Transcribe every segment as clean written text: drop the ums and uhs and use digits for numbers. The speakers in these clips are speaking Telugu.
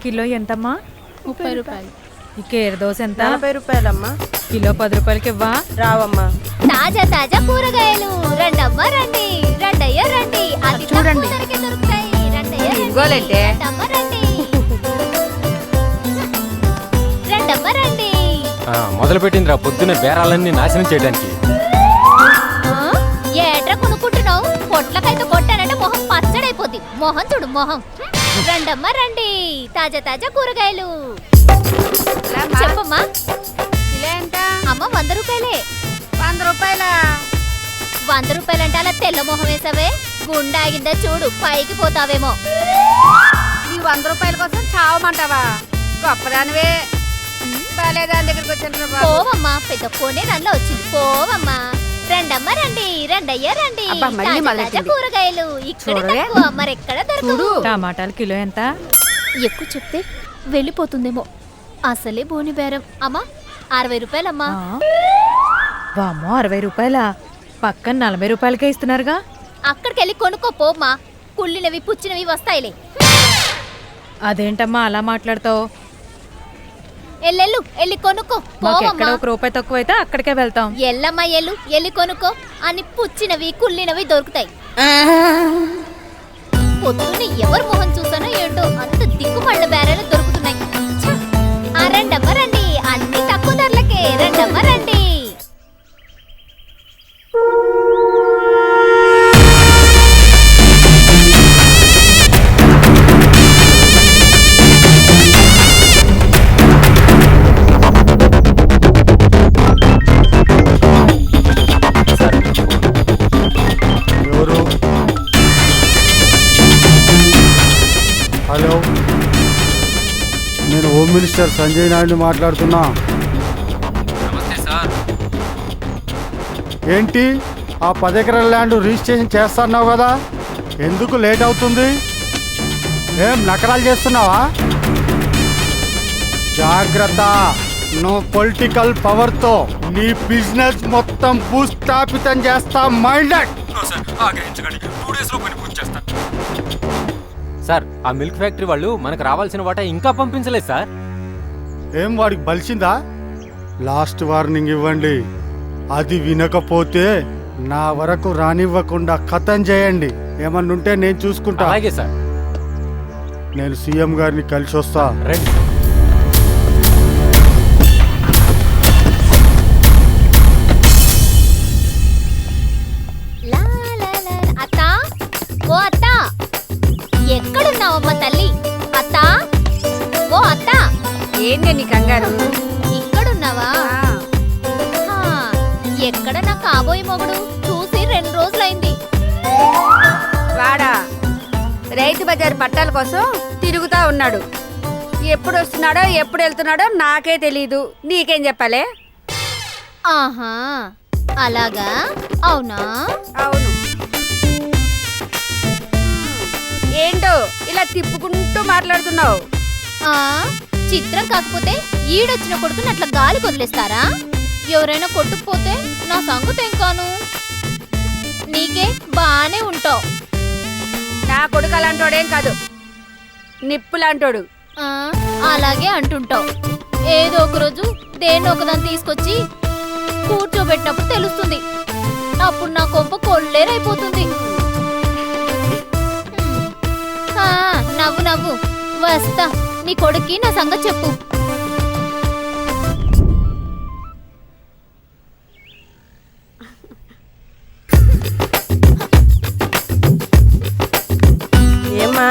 కిలో ఎంతమ్మా? 30 రూపాయలు. ఈ కేర దోశ ఎంత? 40 రూపాయలమ్మా. కిలో 10 రూపాయలకి ఇవ్వా? రావమ్మా. తాజా తాజా కూరగాయలు రండమ్మా రండి, రండయ్య రండి, అతి చూడండి. తక్కువ ధరకే దొరుకుతాయి. రండయ్య రండి, ఇదిగోలేంటే. రండమ్మా రండి, రండమ్మా రండి. మొదలు పెట్టిందిరా పొద్దున్న బేరాలన్నీ నాశనం చేయడానికి. ఏట్రా కొనుక్కుంటున్నావు? పొట్లకైతే కొట్టానంటే మొహం పచ్చడైపోద్ది. మొహం చూడు మొహం. రండమ్మా రండి, తాజా తాజా కూరగాయలు. చెప్పమ్మా. అమ్మ 100 రూపాయలే. 100 రూపాయలా? 100 రూపాయలంటే అలా తెల్ల మొహం వేసావే, గుండె ఆగిందా చూడు, పైకి పోతావేమో. ఈ 100 రూపాయల కోసం చావమంటావా? గొప్పదానివే. బాలేదాని దగ్గరికి వచ్చాను. పోవమ్మా, పెద్ద కొనే దానిలో వచ్చింది. పోవమ్మా. రండమ్మా రండి, రండయ్య రండి, అబ్బా, మళ్ళీ తాజా తాజా మొదలెట్టింది. కూరగాయలు ఇక్కడ చూడవే? తక్కువ, మరెక్కడ దొరకవు. టమాటాలు కిలో ఎంత? ఎక్కువ చెప్తే వెళ్ళిపోతుందేమో, అసలే బోని బేరం. అమ్మా 60 రూపాయలమ్మా. వామ్మో 60 రూపాయలా? పక్కన 40 రూపాయలకే ఇస్తున్నారుగా. అక్కడికెళ్ళి కొనుక్కో పోమ్మా, కుళ్ళినవి పుచ్చినవి వస్తాయిలే. అదేంటమ్మా అలా మాట్లాడతావు? ఎల్లెళ్ళు, ఎల్లి కొనుక్కో మాకెక్కడ పోవమ్మా. 1 రూపాయి తక్కువైతే అక్కడికే వెళ్తాం. ఎల్లమ్మా ఎల్లు, ఎల్లి కొనుక్కో. అన్ని పుచ్చినవి కుళ్ళినవి దొరుకుతాయి. పొద్దున్నే ఎవరు మొహం చూసానో ఏంటో అంత దిక్కుమళ్ళ బేరాలు దొరుకుతున్నాయి. ఛ! ఆ రండమ్మ రండి, అన్ని తక్కువ ధరలకే. రండమ్మ రండి. ఎవరు? హలో, నేను హోమ్ మినిస్టర్ సంజయ్ నాయుడు మాట్లాడుతున్నా. నమస్తే సార్. ఏంటి ఆ 10 ఎకరాల ల్యాండ్ రిజిస్ట్రేషన్ చేస్తున్నావు కదా, ఎందుకు లేట్ అవుతుంది? ఏం నకరాలు చేస్తున్నావా? జాగ్రత్త, నువ్వు పొలిటికల్ పవర్తో నీ బిజినెస్ మొత్తం భూస్థాపితం చేస్తా. మైండెడ్. సార్ ఆ మిల్క్ ఫ్యాక్టరీ వాళ్ళు మనకు రావాల్సిన వాటా ఇంకా పంపించలేదు సార్. ఏం వాడికి బలిసిందా? లాస్ట్ వార్నింగ్ ఇవ్వండి. అది వినకపోతే నా వరకు రానివ్వకుండా ఖతం చేయండి. ఏమన్నుంటే నేను చూసుకుంటా. అలాగే సార్. నేను సీఎం గారిని కలిసి వస్తా. రండి. లా, లా, లా. అత్తా, ఓ అత్తా, ఎక్కడున్నావమ్మ తల్లి? అత్తా, ఓ అత్తా, ఏంటి నీ కంగారు? ఇక్కడున్నావా? హా, ఎక్కడ నా కాబోయే మొగుడు? చూసి 2 రోజులైంది. వాడా రైతు బజార్ పట్టాల కోసం తిరుగుతా ఉన్నాడు. ఎప్పుడు వస్తున్నాడో ఎప్పుడు వెళ్తున్నాడో నాకే తెలీదు. నీకేం చెప్పాలే? ఆహా, అలాగా? అవునా? అవును. ఏంటో ఇలా తిప్పుకుంటూ మాట్లాడుతున్నావు? ఆ, చిత్రం కాకపోతే ఈడొచ్చిన కొడుకుని అట్లా గాలి వదిలేస్తారా? ఎవరైనా కొట్టుకుపోతే నా సంగతి ఏం కాను? నీకే బానే ఉంటావు. నా కొడుకు అలాంటోడేం కాదు, నిప్పులాంటోడు. ఆ, అలాగే అంటుంటావు. ఏదో ఒక రోజు దేన్నో ఒకదాన్ని తీసుకొచ్చి కూర్చోబెట్టినప్పుడు తెలుస్తుంది. అప్పుడు నా కొంప కొల్లేరైపోతుంది. ఆ, నవ్వు నవ్వు, వస్తా. నీ కొడుక్కి నా సంగతి చెప్పు. ఏమ్మా,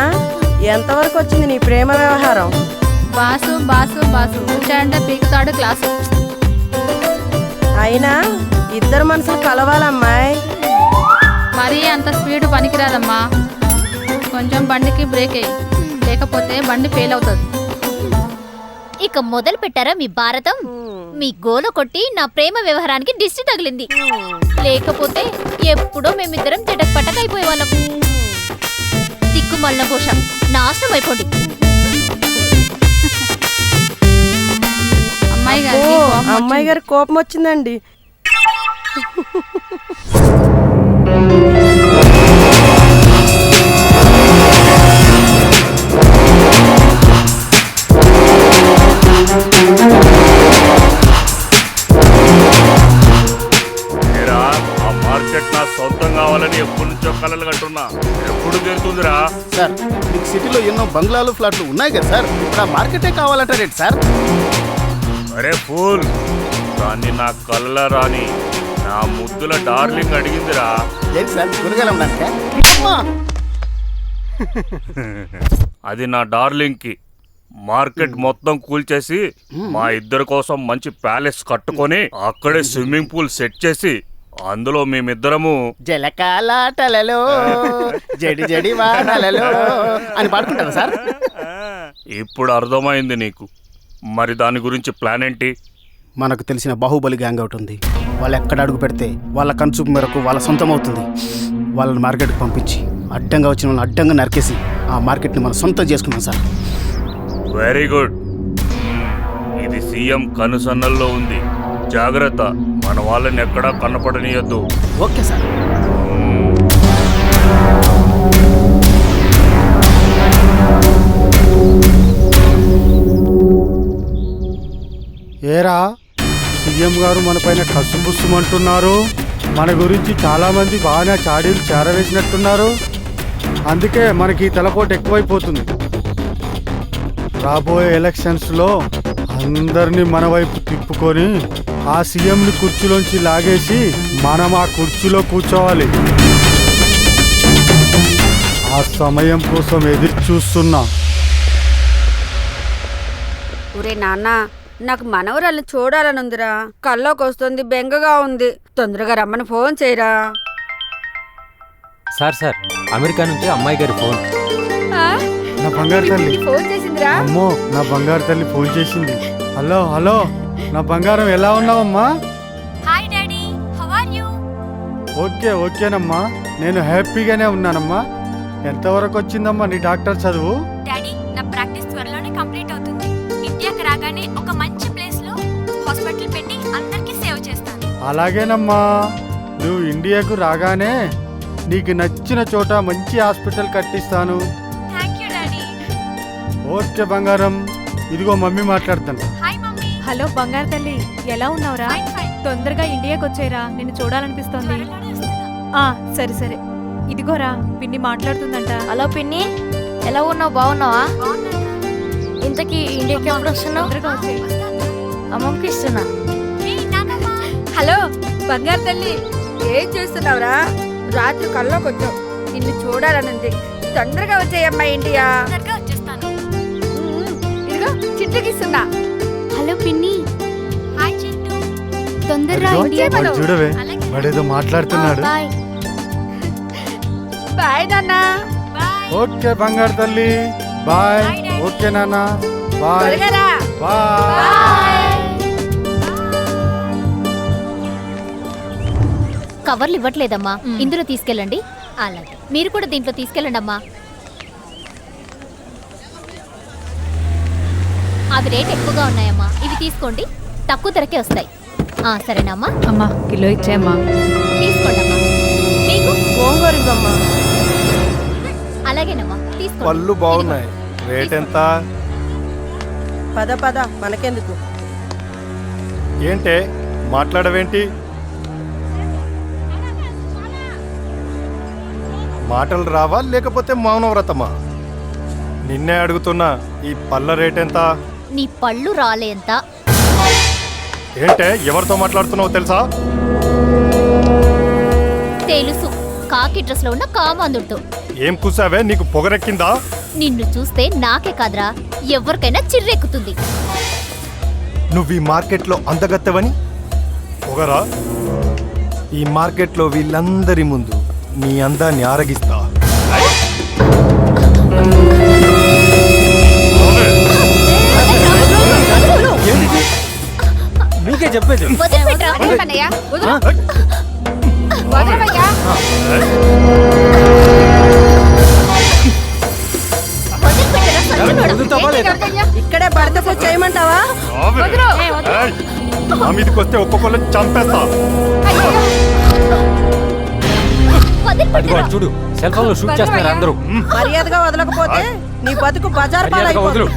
ఎంతవరకు వచ్చింది నీ ప్రేమ వ్యవహారం? బాసు బాసు బాసు వచ్చాడంటే పీకుతాడు క్లాసు. అయినా ఇద్దరు మనసులు కలవాలమ్మాయి. మరీ అంత స్పీడ్ పనికిరాదమ్మా. కొంచెం బండికి బ్రేక్ అయ్యి, లేకపోతే బండి ఫెయిల్ అవుతుంది. ఇక మొదలు పెట్టారా మీ భారతం? మీ గోల కొట్టి నా ప్రేమ వ్యవహారానికి దిష్టి తగిలింది. లేకపోతే ఎప్పుడో మేమిద్దరం జటక్ పటక్ అయిపోయేవాళ్ళం. దిక్కుమల్ల పోష నాశనం అయిపోండి. అమ్మాయి గారి కోపం వచ్చిందండి. తీరాలని ఎప్పటి నుంచో కలలు కంటున్నా. ఎప్పుడు తీరుతుందిరా? సార్ మీకు సిటీలో ఎన్నో బంగ్లాలు ఫ్లాట్లు ఉన్నాయి కదా సార్, ఇప్పుడు ఆ మార్కెటే కావాలంటారేంటి సార్? అరే ఫూల్, దాన్ని నా కళ్ళ రాని నా ముద్దుల డార్లింగ్ అడిగిందిరా. ఏంటి సార్ కూరగాయలు ఉన్నాక? అది నా డార్లింగ్ కి మార్కెట్ మొత్తం కూల్చేసి మా ఇద్దరి కోసం మంచి ప్యాలెస్ కట్టుకొని అక్కడే స్విమ్మింగ్ పూల్ సెట్ చేసి అందులో మేమిద్దరము జలకాలాటలలో జడి జడి వానలలో అని పాడుకుంటారా సార్? ఇప్పుడు అర్థమైంది నీకు. మరి దాని గురించి ప్లాన్ ఏంటి? మనకు తెలిసిన బాహుబలి గ్యాంగ్ ఒకటి ఉంది. వాళ్ళు ఎక్కడ అడుగు పెడితే వాళ్ళ కన్సూపు మేరకు వాళ్ళ సొంతం అవుతుంది. వాళ్ళని మార్కెట్కి పంపించి అడ్డంగా వచ్చిన వాళ్ళని అడ్డంగా నరికేసి ఆ మార్కెట్ని మనం సొంతం చేసుకున్నాం సార్. Very good. ఇది సీఎం కనుసన్నల్లో ఉంది. జాగ్రత్త, మన వాళ్ళని ఎక్కడా కనపడనీయద్దు. Okay sir. ఏరా సీఎం గారు మన పైన కసుబుస్సుమంటున్నారు. మన గురించి చాలామంది బాగానే చాడీలు చేరవేసినట్టున్నారు. అందుకే మనకి తలపోటు ఎక్కువైపోతుంది. రాబోయే ఎలక్షన్స్లో అందరినీ మన వైపు తిప్పుకొని ఆ సీఎంని కుర్చీలోంచి లాగేసి మనం ఆ కుర్చీలో కూర్చోవాలి. ఆ సమయం కోసం ఎదురు చూస్తున్నా. ఒరే నాన్న, నాకు మనవరాలను చూడాలని ఉందిరా. కల్లోకి వస్తుంది, బెంగగా ఉంది. తొందరగా రమ్మని ఫోన్ చేయరా. సార్ అమెరికా నుంచి అమ్మాయి గారి ఫోన్. నా బంగారు తల్లి ఫోన్ చేసిందిరా. అమ్మో, నా బంగారు తల్లి ఫోన్ చేసింది. హలో హలో, నా బంగారం ఎలా ఉన్నావమ్మా? Hi daddy, how are you? ఓకేనమ్మా, నేను హ్యాపీగానే ఉన్నానమ్మా. ఎంతవరకు వచ్చిందమ్మా నీ డాక్టర్ చదువు? డాడీ, నా ప్రాక్టీస్ త్వరలోనే కంప్లీట్ అవుతుంది. ఇండియాకి రాగానే ఒక మంచి ప్లేస్ లో హాస్పిటల్ పెట్టి అందరికీ సేవ్ చేస్తాను. అలాగేనమ్మా, నువ్వు ఇండియాకు రాగానే నీకు నచ్చిన చోట మంచి హాస్పిటల్ కట్టిస్తాను. Thank you daddy. ఓకే బంగారం, ఇదిగో మమ్మీ మాట్లాడుతాను. Hi mummy. హలో బంగారు తల్లి, ఎలా ఉన్నావురా? Fine fine. తొందరగా ఇండియాకి వచ్చేరా, నిన్ను చూడాలనిపిస్తోంది. త్వరలోనే వస్తున్నా. సరే ఇదిగోరా, పిన్ని మాట్లాడుతుందంట. హలో పిన్ని, ఎలా ఉన్నావు? బాగున్నావా? బాగున్నాను. ఇంతకీ ఇండియాకి ఎప్పుడు వస్తున్నావు? తొందరగా వచ్చేయ్. అమ్మకి ఇస్తున్నా. ఏయ్ నాన్నమ్మ. హలో బంగారు తల్లి, ఏం చేస్తున్నావురా? రాత్రి కల్లోకి వచ్చావు, నిన్ను చూడాలనుంది. తొందరగా వచ్చేయమ్మా ఇండియా. త్వరగా వచ్చేస్తాను. ఇదిగో చిట్టుకి ఇస్తున్నా. హలో పిన్ని. హాయ్ చింటూ. తొందరగా అదిగో, ఇండియా వాడు చూడవే, వాడేదో మాట్లాడుతున్నాడు. బాయ్. బాయ్ నాన్న. బాయ్. ఓకే బంగారు తల్లి, బాయ్. Bye, Daddy. ఓకే నాన్న, బాయ్ త్వరగా రా. బాయ్. కవర్లు ఇవ్వట్లేదమ్మా, ఇందులో తీసుకెళ్ళండి. అలాగే, మీరు కూడా దీంట్లో తీసుకెళ్ళండి అమ్మా. అవి రేట్ ఎక్కువగా ఉన్నాయమ్మా, ఇవి తీసుకోండి, తక్కువ ధరకే వస్తాయి. సరేనమ్మా, అమ్మా కిలో ఇచ్చేయమ్మా. తీసుకోండి అమ్మా. మీకు గోంగూరమ్మా. అలాగేనమ్మా, తీసుకోండి. పళ్ళు బాగున్నాయి. రేట్ ఎంత? పద మనకెందుకు? ఏంటే మాట్లాడవేంటి? మాటలు రావా లేకపోతే మౌనవ్రతమా? నిన్నే అడుగుతున్నా, ఈ పళ్ళ రేట్ ఎంత? నీ పళ్ళు రాలేంత. ఏంటే ఎవరితో మాట్లాడుతున్నావో తెలుసా? తెలుసు, కాకి డ్రెస్ లో ఉన్న కామాందుడితో. ఏం కూసావే, నీకు పొగరెక్కిందా? నిన్ను చూస్తే నాకే కాదురా, ఎవరికైనా చిర్రెక్కుతుంది. నువ్వు ఈ మార్కెట్లో అందగత్తెవని పొగరా? ఈ మార్కెట్లో వీళ్ళందరి ముందు నీ అందాన్ని ఆరగిస్తా. మీకే చెప్పేది. వదిలిపెట్టరా. వదలమన్నయ్య, వదలు. వదలమయ్యా. వదిలిపెట్టరా, సచ్చినోడా. వదులుతావా లేదా? ఇక్కడే భర్త చేయమంటావా? నా మీదకి వస్తే ఒక్కొక్కరిని చంపేస్తా. అదిగో అటు చూడు, సెల్ ఫోన్ లో షూట్ చేస్తున్నారు అందరూ. మర్యాదగా వదలకపోతే నీ బతుకు బజార్ మర్యాదగా వదులు.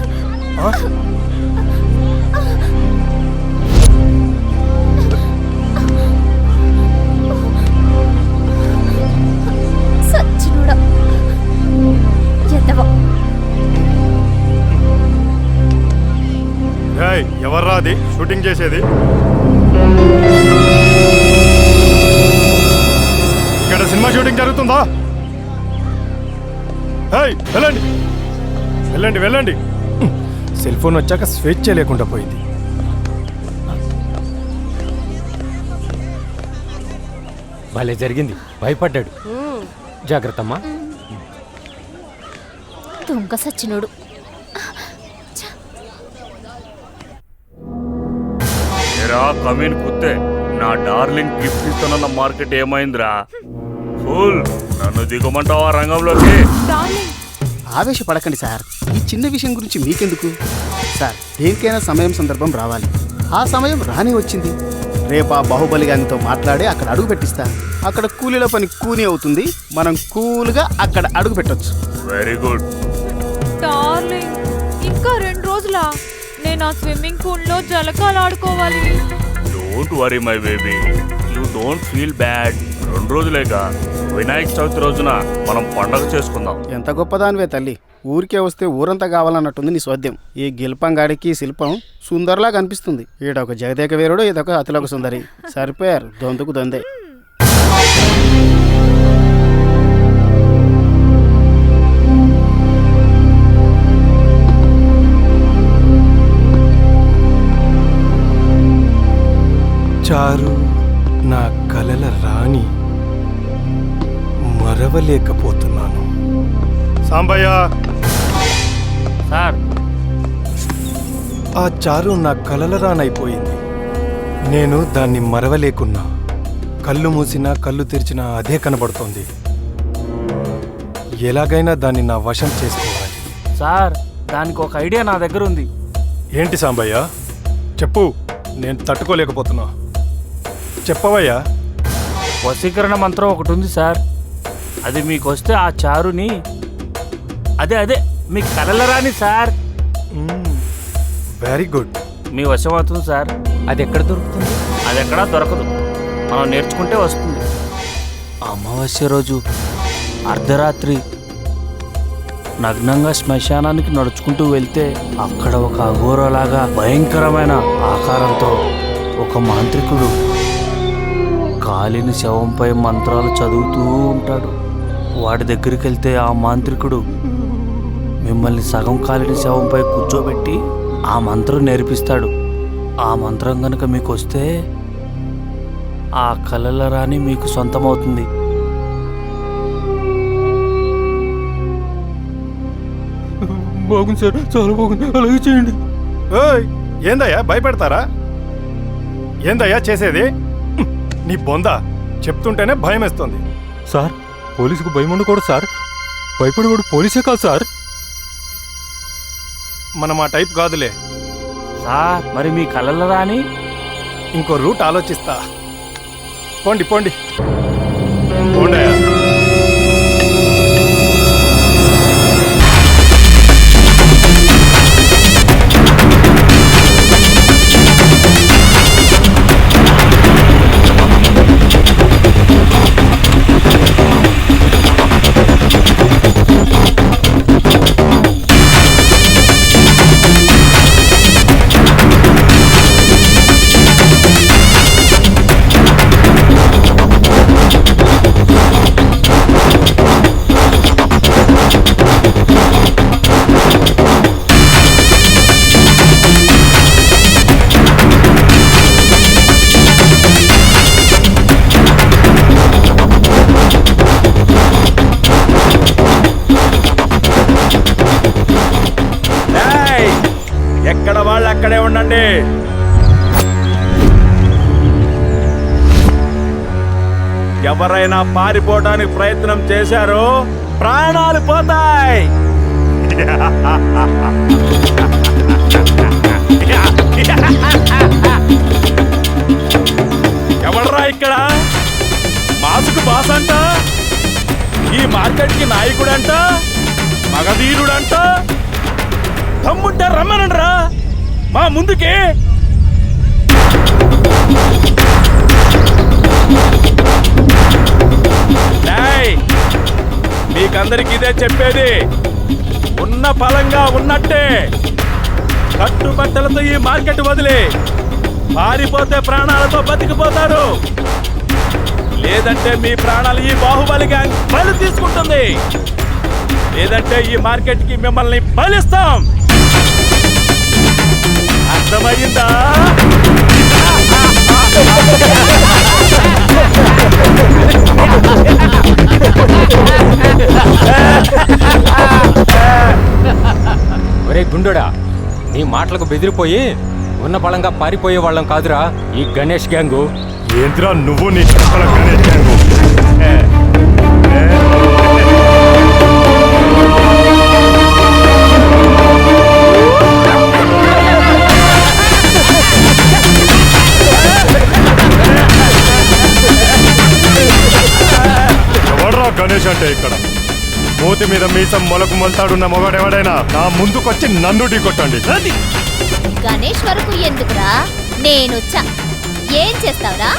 షూటింగ్ చేసేది? ఇక్కడ సినిమా షూటింగ్ జరుగుతుందా? హేయ్, వెళ్ళండి వెళ్ళండి వెళ్ళండి. సెల్ ఫోన్ వచ్చాక స్వేచ్ఛ లేకుండా పోయింది. భలే జరిగింది, భయపడ్డాడు. జాగ్రత్త అమ్మా. దొంగ సచ్చినోడు. ఏరా కమీన్ కుత్తే, నా డార్లింగ్ గిఫ్ట్ ఇస్తున్న మార్కెట్ ఏమైందిరా? ఫుల్ నన్ను దిగమంటావా రంగంలోకి? ఆవేశపడకండి సార్, ఈ చిన్న విషయం గురించి మీకెందుకు సార్? దేనికైనా సమయం సందర్భం రావాలి. ఆ సమయం రాని వచ్చింది. రేపు ఆ బాహుబలి గ్యాంగ్తో మాట్లాడి అక్కడ అడుగు పెట్టిస్తా. అక్కడ కూలీల పని కూని అవుతుంది. మనం కూల్గా అక్కడ అడుగు పెట్టొచ్చు. Very good. డార్లింగ్, ఇంకా 2 రోజులా? నేను ఆ స్విమ్మింగ్ పూల్లో జలకాలు ఆడుకోవాలి. Don't worry my baby, you don't feel bad. 2 రోజులేగా, వినాయక చవితి రోజున మనం పండగ చేసుకుందాం. ఎంత గొప్పదానివే తల్లి, ఊరికే వస్తే ఊరంతా కావాలన్నట్టుంది నీ స్వాద్యం. ఈ గిల్పంగాడికి శిల్పం సుందర్లా కనిపిస్తుంది. ఈడొక జగదేక వీరుడు, ఇదొక అతిలోక సుందరి. సరిపోయారు, దొందుకు దొందే. చారు నా కలల రాణి, మరవలేకపోతున్నాను. సాంబయ్య, సార్, ఆ చారు నా కలల రానైపోయింది. నేను దాన్ని మరవలేకున్నా. కళ్ళు మూసినా కళ్ళు తెరిచినా అదే కనబడుతోంది. ఎలాగైనా దాన్ని నా వశం చేసుకోవాలి. సార్, దానికి ఒక ఐడియా నా దగ్గర ఉంది. ఏంటి సాంబయ్య? చెప్పు, నేను తట్టుకోలేకపోతున్నా. చెప్పవయ్యా. వశీకరణ మంత్రం ఒకటి ఉంది సార్. అది మీకు వస్తే ఆ చారుని అదే మీ కలల రాని సార్. Very good. మీ వశం అవుతుంది సార్. అది ఎక్కడ దొరుకుతుంది? అది ఎక్కడా దొరకదు, మనం నేర్చుకుంటే వస్తుంది. అమావాస్య రోజు అర్ధరాత్రి నగ్నంగా శ్మశానానికి నడుచుకుంటూ వెళ్తే అక్కడ ఒక అఘోరలాగా భయంకరమైన ఆకారంతో ఒక మాంత్రికుడు కాలిన శవంపై మంత్రాలు చదువుతూ ఉంటాడు. వాడి దగ్గరికి వెళ్తే ఆ మాంత్రికుడు మిమ్మల్ని సగం కాలిన శవంపై కూర్చోబెట్టి ఆ మంత్రం నేర్పిస్తాడు. ఆ మంత్రం కనుక మీకు వస్తే ఆ కలల రాణి మీకు సొంతమవుతుంది. బాగుంది సార్, చాలా బాగుంది, అలాగే చేయండి. ఓయ్, ఏందయ్యా భయపెడతారా? ఏందయ్యా చేసేది? నీ బొంద చెప్తుంటేనే భయం వేస్తుంది. సార్, పోలీసుకు భయం ఉండకూడదు సార్. భయపడేవాడు పోలీసే కాదు సార్. మనం ఆ టైప్ కాదులే. సార్, మరి మీ కలల రాణి? ఇంకో రూట్ ఆలోచిస్తా. పోండి పోండి పోండయ్యా. ఎక్కడ వాళ్ళు అక్కడే ఉండండి. ఎవరైనా పారిపోవడానికి ప్రయత్నం చేశారో ప్రాణాలు పోతాయి. ఎవడరా ఇక్కడ మాసుకు బాస్ అంట, ఈ మార్కెట్ కి నాయకుడంట, మగధీరుడంట. తమ్ముంటే రమ్మనండ్రా మా ముందుకి. మీకందరికి ఇదే చెప్పేది, ఉన్న ఫలంగా ఉన్నట్టే కట్టుబట్టలతో ఈ మార్కెట్ వదిలి పారిపోతే ప్రాణాలతో బతికిపోతారు, లేదంటే మీ ప్రాణాలు ఈ బాహుబలి గ్యాంగ్ బలి తీసుకుంటుంది, లేదంటే ఈ మార్కెట్ కి మిమ్మల్ని బలిస్తాం. అర్థమయ్యిందా? ఒరే గుండోడా, నీ మాటలకు బెదిరిపోయి ఉన్న బలంగా పారిపోయే వాళ్ళం కాదురా ఈ గణేష్ గ్యాంగు. ఏంద్రా నువ్వు నీ చెప్పల గణేష్ గ్యాంగు? ఎవడ్రా గణేష్ అంటే? ఇక్కడ మూతి మీద మీసం మొలకు మొలతాడున్న మొగాడెవడైనా నా ముందుకొచ్చి నన్ను ఢీ కొట్టండి. గణేష్ వరకు ఎందుకురా, నేనొచ్చా. ఏం చేస్తావురా?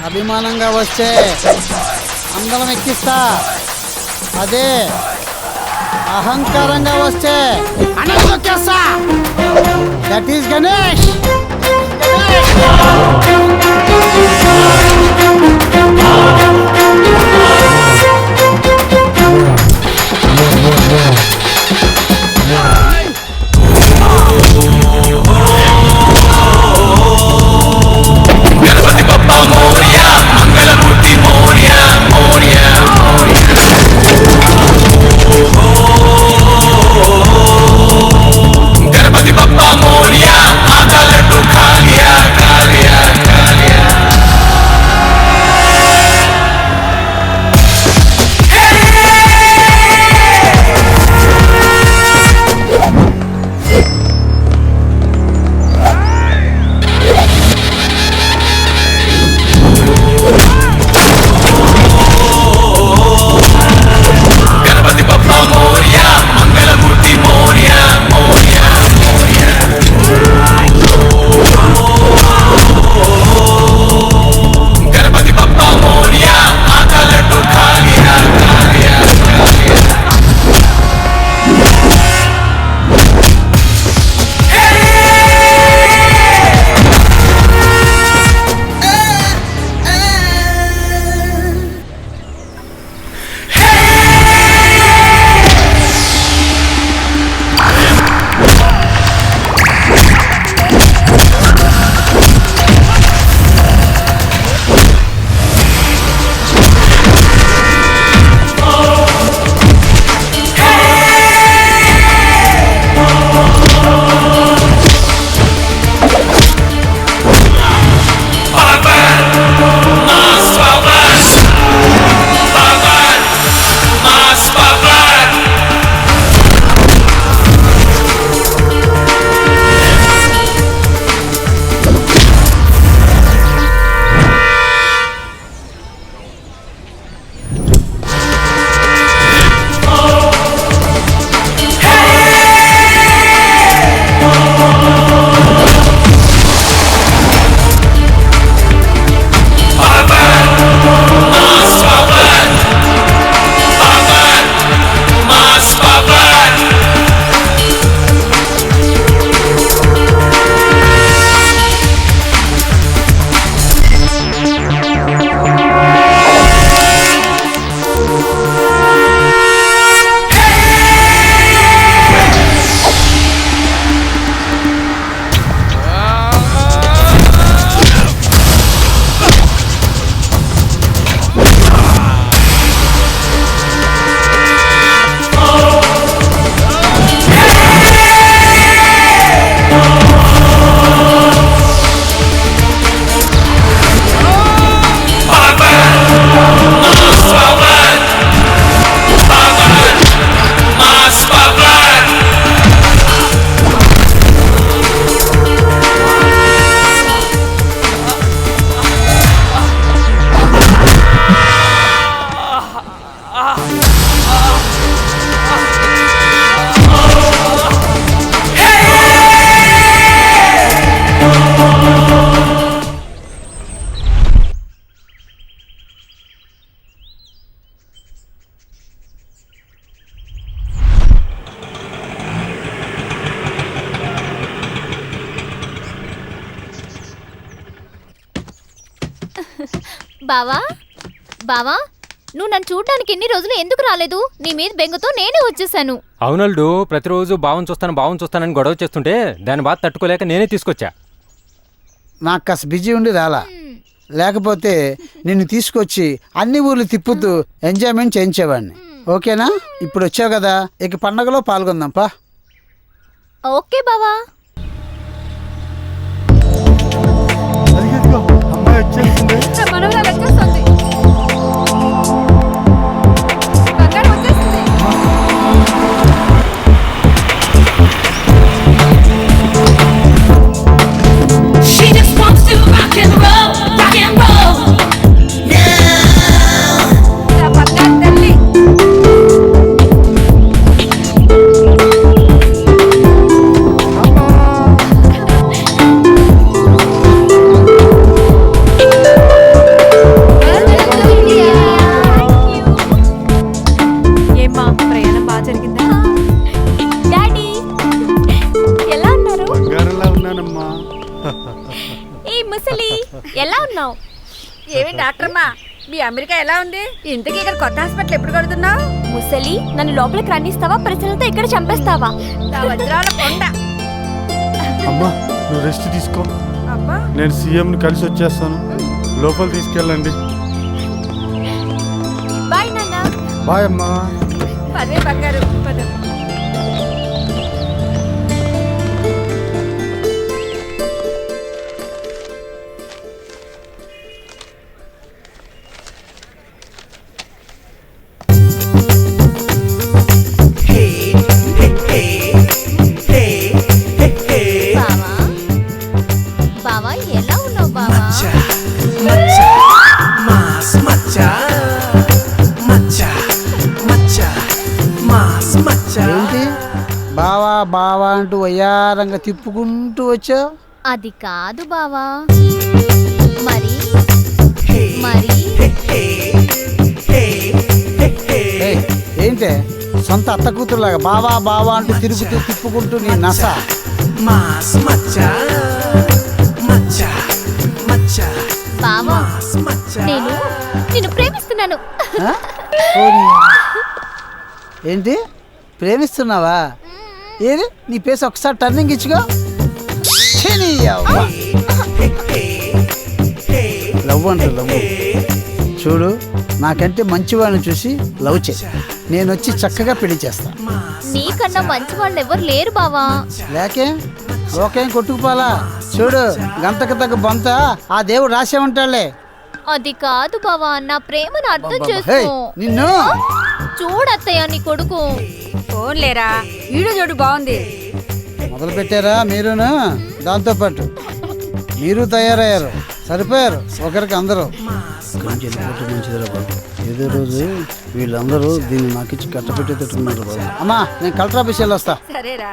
అభిమానంగా వస్తే అందరం ఎక్కిస్తా, అదే అహంకారంగా వస్తే అన్నీ వచ్చేస్తా. That is Ganesh. Moria, బావా బావా నువ్వు నన్ను చూడడానికి ఎన్ని రోజులు ఎందుకు రాలేదు? నీ మీద బెంగతో నేనే వచ్చేసాను. అవునల్డు, ప్రతిరోజు బావని చూస్తానని గొడవ చేస్తుంటే దాని బాధ తట్టుకోలేక నేనే తీసుకొచ్చా. నాకు కాస్త బిజీ ఉండి రాలా, లేకపోతే నిన్ను తీసుకొచ్చి అన్ని ఊర్లు తిప్పుతూ ఎంజాయ్మెంట్ చేయించేవాడిని. ఓకేనా? ఇప్పుడు వచ్చావు కదా, ఇక పండగలో పాల్గొందాంపా. ఓకే బావా. అమ్మాయి వచ్చేసింది. మనవరాలు వచ్చేస్తుంది. బంగారం వచ్చేస్తుంది. She just wants to rock and roll, rock and roll. నా బంగారు తల్లి. ఏమ్మా ప్రయాణం బాగా జరిగిందా? డాడీ ఎలా ఉన్నారు? బంగారంలా ఉన్నానమ్మా. ఏ ముసలి ఎలా ఉన్నావు? ఏమి డాక్టర్మా, మీ అమెరికా ఎలా ఉంది? ఇంతకీ ఇక్కడ కొత్త హాస్పిటల్ ఎప్పుడు కడుతున్నావు? ముసలి నన్ను లోపలికి రానిస్తావా? ప్రజలతో ఇక్కడ చంపేస్తావా? నా వజ్రాల కొండ. అమ్మా నువ్వు రెస్ట్ తీసుకో, అబ్బా నేను సీఎంని కలిసి వచ్చేస్తాను. లోపల తీసుకెళ్ళండి. బాయ్ నాన్న. బాయ్ అమ్మా. పదే బంగారు పద. బావా బావా ఎలా ఉన్నావు బావా? ఏంటి బావా బావా అంటూ వయ్యారంగా తిప్పుకుంటూ వచ్చావు? అది కాదు బావా, మరి మరి ఏయ్, ఏంటే సొంత అత్త కూతురులాగా బావా బావా అంటూ తిరుగుతూ తిప్పుకుంటూ నీ నస. బావా నేను నిన్ను ప్రేమిస్తున్నాను. ఆ? పోనీ. ఏంటి ప్రేమిస్తున్నావా? ఏది నీ పేస్ ఒకసారి టర్నింగ్ ఇచ్చుకో. లవ్ అంట లవ్. చూడు, నాకంటే మంచివాడిని చూసి లవ్ చే, నేను వచ్చి చక్కగా పెళ్లి చేస్తా. నీకన్నా మంచి వాళ్ళు ఎవరు లేరు బావా. లేకే లోకేం కొట్టుకుపోలా. చూడు, గంటకు తగ్గ బొంత ఆ దేవుడు రాసే ఉంటాడులే. అది కాదు బావా, నా ప్రేమను అర్థం హే, చేసుకో. నిన్ను చూడత్తయ్య నీ కొడుకు. ఫోన్ లేరా, వీడియో చూడు బాగుంది. మొదలు పెట్టారా మీరును? దాంతోపాటు మీరు తయారయ్యారు, సరిపోయారు ఒకరికి అందరూ. ఏదో రోజు వీళ్ళందరూ దీన్ని నాకిచ్చి కట్టపెట్టేటట్టున్నారు బాబు. అమ్మా నేను కలెక్టర్ ఆఫీస్ వెళ్ళి వస్తా. సరేరా.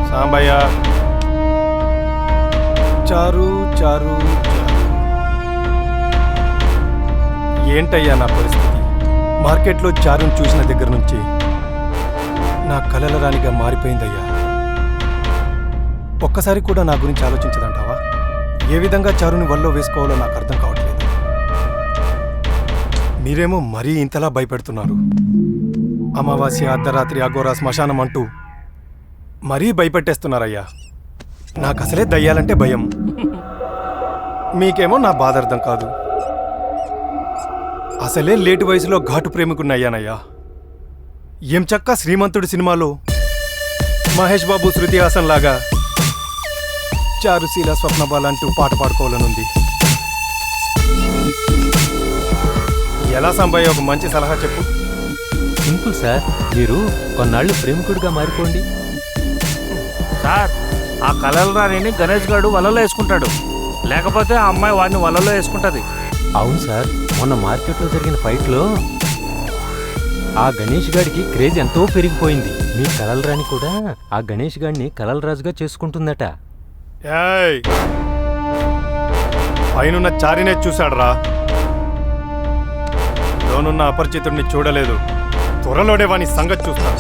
సాంబయ్య, చారు చారు చారు. ఏంటయ్యా నా పరిస్థితి? మార్కెట్లో చారుని చూసిన దగ్గర నుంచి నా కలల రాణిగా మారిపోయిందయ్యా. ఒక్కసారి కూడా నా గురించి ఆలోచించదంటావా? ఏ విధంగా చారుని వల్లో వేసుకోవాలో నాకు అర్థం కావట్లేదు. మీరేమో మరీ ఇంతలా భయపెడుతున్నారు. అమావాస్య, అర్ధరాత్రి, అఘోరా, శ్మశానం అంటూ మరీ భయపెట్టేస్తున్నారయ్యా. నాకు అసలే దయ్యాలంటే భయం. మీకేమో నా బాధ అర్థం కాదు. అసలే లేటు వయసులో ఘాటు ప్రేమికున్నయ్యానయ్యా. ఏం చక్క శ్రీమంతుడి సినిమాలో మహేష్ బాబు, శృతి హాసన్ లాగా చారుశీల, స్వప్నబాల అంటూ పాట పాడుకోవాలనుంది. ఎలా సంభయ్య, ఒక మంచి సలహా చెప్పు. సింపుల్ సార్, మీరు కొన్నాళ్ళు ప్రేమికుడిగా మారిపోండి. సార్, ఆ కలల రాణిని గణేష్ గారు వలలో వేసుకుంటాడు, లేకపోతే ఆ అమ్మాయి వాడిని వలలో వేసుకుంటది. అవును సార్, మొన్న మార్కెట్లో జరిగిన ఫైట్లో ఆ గణేష్ గాడికి క్రేజ్ ఎంతో పెరిగిపోయింది. మీ కలల రాణి కూడా ఆ గణేష్ గాడిని కలల రాజుగా చేసుకుంటుందట. ఏయ్, పైనున్న చారినే చూశాడురా, లోనున్న అపరిచితుడిని చూడలేదు. త్వరలోనే వాని సంగతి చూస్తాను.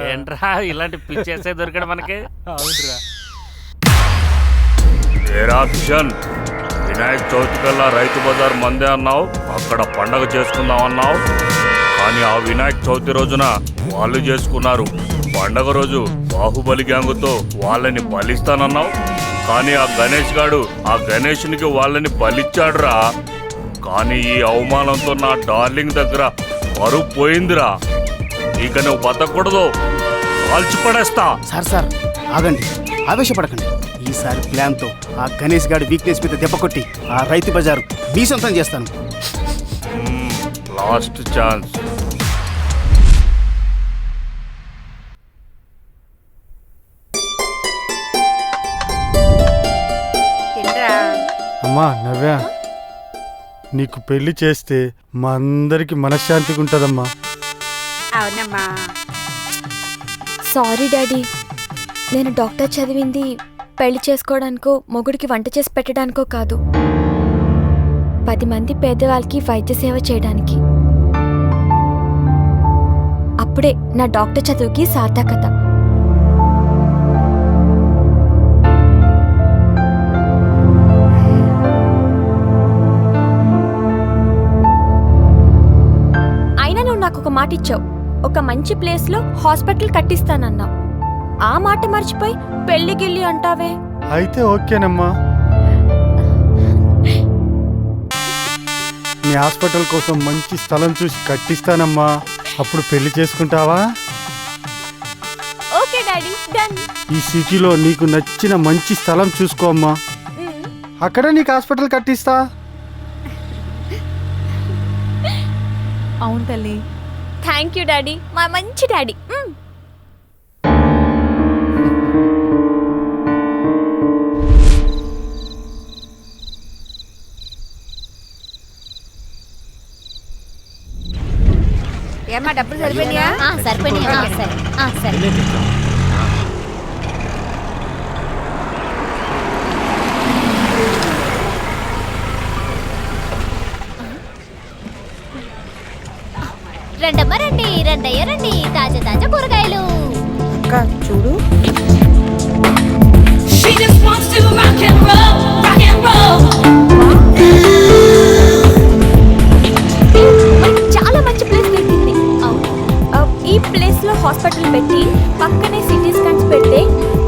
ఏంట్రా ఇలాంటి పిచ్చేసే దొరికాడు మనకి. అవునరా. ఏరాక్షన్ వినాయక చవితి కల్లా రైతు బజార్ మందే అన్నావు, అక్కడ పండగ చేసుకుందాం అన్నావు. కానీ ఆ వినాయక చవితి రోజున వాళ్ళు చేసుకున్నారు. పండగ రోజు బాహుబలి గ్యాంగుతో వాళ్ళని బలిస్తానన్నావు. కానీ ఆ గణేష్ గాడు ఆ గణేష్నికి వాళ్ళని బలిచ్చాడురా. కానీ ఈ అవమానంతో నా డార్లింగ్ దగ్గర పరువు పోయిందిరా. ఇక నువ్వు బతకూడదు, కాల్చి పడేస్తా. సార్ ఆగండి, ఆవేశపడకండి. ఈసారి ప్లాన్తో ఆ గణేష్ గారి వీక్నెస్ మీద దెబ్బ కొట్టి ఆ రైతు బజారు మీ సొంతం చేస్తాను. Last chance. అమ్మా నవ్య, నీకు పెళ్లి చేస్తే మా అందరికి మనశ్శాంతిగా ఉంటుందమ్మా. అవునమ్మా. సారీ డాడీ, నేను డాక్టర్ చదివింది పెళ్లి చేసుకోవడానికో మొగుడికి వంట చేసి పెట్టడానికో కాదు, 10 మంది పేదవాళ్ళకి వైద్య సేవ చేయడానికి. అప్పుడే నా డాక్టర్ చదువుకి సార్థకత. అయినా నువ్వు నాకు ఒక మాట ఇచ్చావు, ఒక మంచి ప్లేస్లో హాస్పిటల్ కట్టిస్తానన్నావు. ఆ మాట మర్చిపోయి పెళ్లి గిల్లి అంటావే. అయితే ఓకేనమ్మా, నీ హాస్పిటల్ కోసం మంచి స్థలం చూసి కట్టిస్తానమ్మా. అప్పుడు పెళ్లి చేసుకుంటావా? Okay daddy, done. ఈ సిటీలో నీకు నచ్చిన మంచి స్థలం చూసుకో అమ్మా, అక్కడ నీకు హాస్పిటల్ కట్టిస్తా. అవును తల్లి. థ్యాంక్ యూ డాడీ, మా మంచి డాడీ. ఏమ్మా డబ్బులు సరిపోయినాయా? సరిపోయినాయా? సరే. రండమ్మ రండి, రండయ్య రండి, తాజా తాజా కూరగాయలు. అక్క చూడు, She just wants to rock and roll, rock and roll. మనకి చాలా మంచి ప్లేస్ దొరికింది. ఈ ప్లేస్ లో హాస్పిటల్ పెట్టి పక్కనే సిటీ స్కాన్స్ పెడితే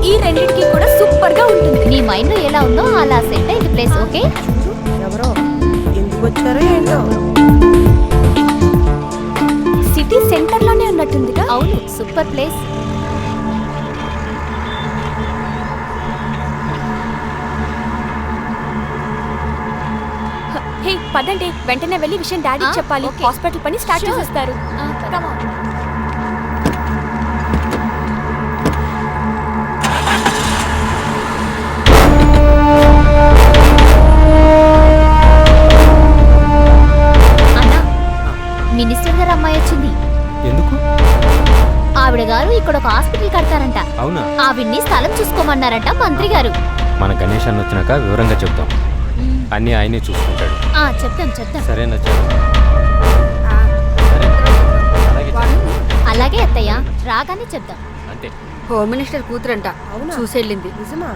ఈ రెండింటికి కూడా సూపర్ గా ఉంటుంది. నీ మైండ్ లో ఎలా ఉందో అలా సెట్ అయింది ప్లేస్. ఓకే, ఎవరో ఎందుకు వచ్చారో ఏంటో. సిటీ సెంటర్ లోనే ఉన్నట్టుందిగా. అవును, సూపర్ ప్లేస్. హే పదండి, వెంటనే వెళ్ళి విషయం డాడీకి చెప్పాలి. హాస్పిటల్ పని స్టార్ట్ చేసేస్తారు. మినిస్టర్ గారు అమ్మాయి వచ్చింది. ఎందుకు? ఆవిడ గారు ఇక్కడ ఒక హాస్పిటల్ కడతారంట. అవునా? ఆవిడ్ని స్థలం చూసుకోమన్నారంట మంత్రి గారు. మన గణేష్ అన్న వచ్చినాక వివరంగా చెప్తాం. అన్నీ ఆయనే చూసుకుంటాడు. చెప్తాం. సరేనా? అలాగే అత్తయ్య, రాగానే చెప్దాం. అంతే. హోమ్ మినిస్టర్ కూతురంట, చూసెళ్ళింది. నిజమా?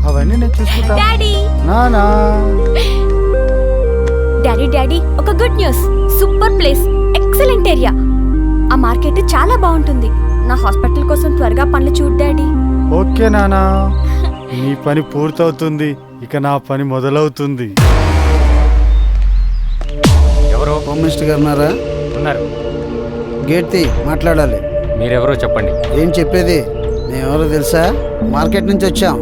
అవన్నీ నేను చూసుకుంటా. డాడీ నానా, డాడీ ఒక good news. Super place, excellent area. ఆ మార్కెట్ చాలా బాగుంటుంది. నా హాస్పిటల్ కోసం త్వరగా పనులు చూడు డాడీ. ఓకే నానా, నీ పని పూర్తవుతుంది, ఇక నా పని మొదలవుతుంది. ఎవరో హోమ్ మినిస్టర్ గారు ఉన్నారా? ఉన్నారు. గేట్ తీ, మాట్లాడాలి. మీరెవరో చెప్పండి. ఏం చెప్పేది? మేమెవరో తెలుసా? మార్కెట్ నుంచి వచ్చాం.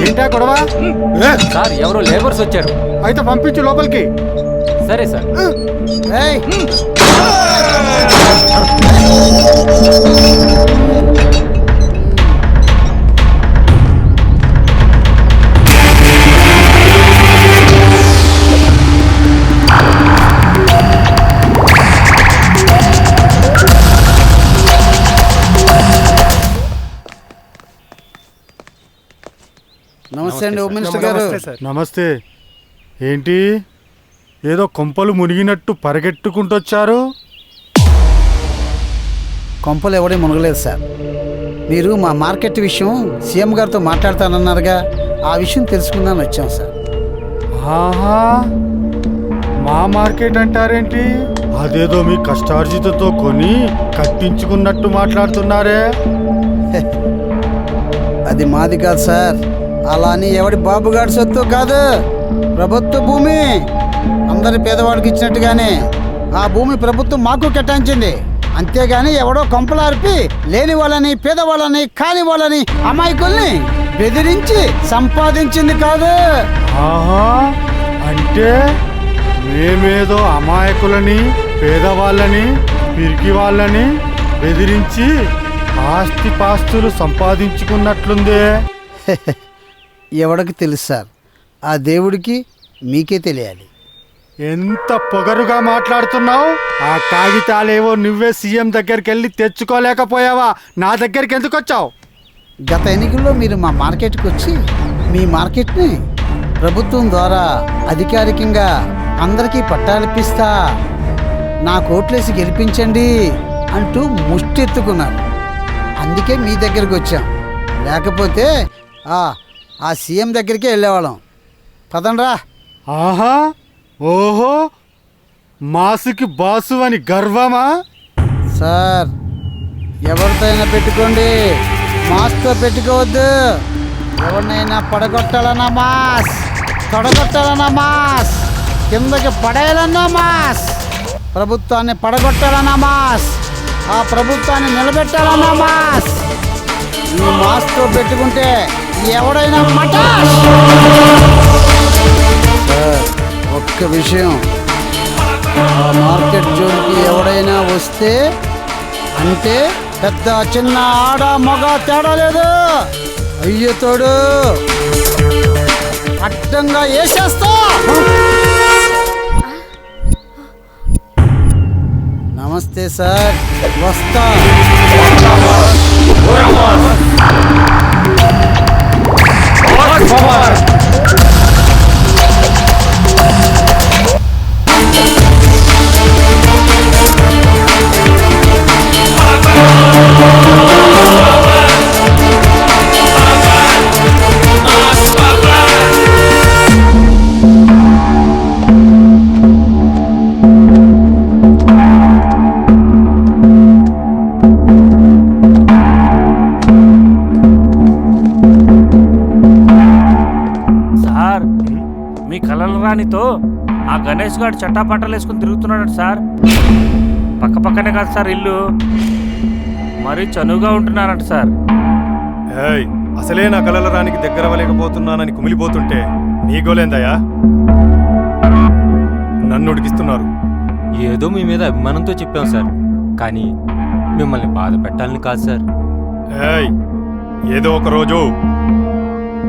ఏంటా గొడవ? సార్ ఎవరో లేబర్స్ వచ్చారు. అయితే పంపించు లోపలికి. సరే సార్. నమస్తే అండి హోమ్ మినిస్టర్ గారు. నమస్తే. ఏంటి ఏదో కొంపలు మునిగినట్టు పరిగెట్టుకుంటూ వచ్చారు? కొంపలు ఎవడే మునగలేదు సార్. మీరు మా మార్కెట్ విషయం సీఎం గారితో మాట్లాడతానన్నారుగా, ఆ విషయం తెలుసుకుందామని వచ్చాం సార్. ఆహా, మా మార్కెట్ అంటారేంటి? అదేదో మీ కష్టార్జితతో కొని కట్టించుకున్నట్టు మాట్లాడుతున్నారే. అది మాది కాదు సార్, అలా అని ఎవడి బాబుగాడి సొత్తు కాదు. ప్రభుత్వ భూమి అందరి పేదవాడికి ఇచ్చినట్టుగానే ఆ భూమి ప్రభుత్వం మాకు కేటాయించింది. అంతేగాని ఎవడో కొంపలార్పి లేని వాళ్ళని, పేదవాళ్ళని, కాని వాళ్ళని, అమాయకుల్ని బెదిరించి సంపాదించింది కాదు. ఆహా, అంటే మేమేదో అమాయకులని, పేదవాళ్ళని, పిరికి వాళ్ళని బెదిరించి ఆస్తి పాస్తులు సంపాదించుకున్నట్లుందే. ఎవడికి తెలుసు సార్, ఆ దేవుడికి మీకే తెలియాలి. ఎంత పొగరుగా మాట్లాడుతున్నావు? ఆ కాగితాలేవో నువ్వే సీఎం దగ్గరికి వెళ్ళి తెచ్చుకోలేకపోయావా? నా దగ్గరికి ఎందుకు వచ్చావు? గత ఎన్నికల్లో మీరు మా మార్కెట్కి వచ్చి మీ మార్కెట్ని ప్రభుత్వం ద్వారా అధికారికంగా అందరికీ పట్టాలిప్పిస్తా, నా కోట్లేసి గెలిపించండి అంటూ ముష్టి ఎత్తుకున్నారు. అందుకే మీ దగ్గరికి వచ్చాం. లేకపోతే ఆ సీఎం దగ్గరికే వెళ్ళేవాళ్ళం. పదండ్రా. ఆహా, ఓహో, మాసుకి బాసు అని గర్వమా? సార్, ఎవరితో అయినా పెట్టుకోండి, మాస్తో పెట్టుకోవద్దు. ఎవరినైనా పడగొట్టాలన్నా మాస్, తొడగొట్టాలన్నా మాస్, కిందకి పడేయాలన్నా మాస్, ప్రభుత్వాన్ని పడగొట్టాలన్నా మాస్, ఆ ప్రభుత్వాన్ని నిలబెట్టాలన్నా మాస్. ఈ మాస్తో పెట్టుకుంటే ఎవడైనా మటాష్. సార్, ఒక్క విషయం, ఆ మార్కెట్ జోలికి ఎవడైనా వస్తే అంటే పెద్ద చిన్న ఆడ మగ తేడా లేదు, అయ్యో తోడు అడ్డంగా వేసేస్తా. నమస్తే సార్, వస్తా. సార్, మీ కలల రాణితో ఆ గణేష్ గారు చట్టాపట్టాలు వేసుకుని తిరుగుతున్నాడు సార్. పక్క పక్కనే కాదు సార్ ఇల్లు, మరీ చనువుగా ఉంటున్నారంట సార్. ఏయ్, అసలే నా కలల రానికి దగ్గర అవ్వలేకపోతున్నానని కుమిలిపోతుంటే నీ గోలేందయ్యా? నన్ను ఉడికిస్తున్నారు. ఏదో మీ మీద అభిమానంతో చెప్పాం సార్, కానీ మిమ్మల్ని బాధ పెట్టాలని కాదు సార్. ఏయ్, ఏదో ఒక రోజు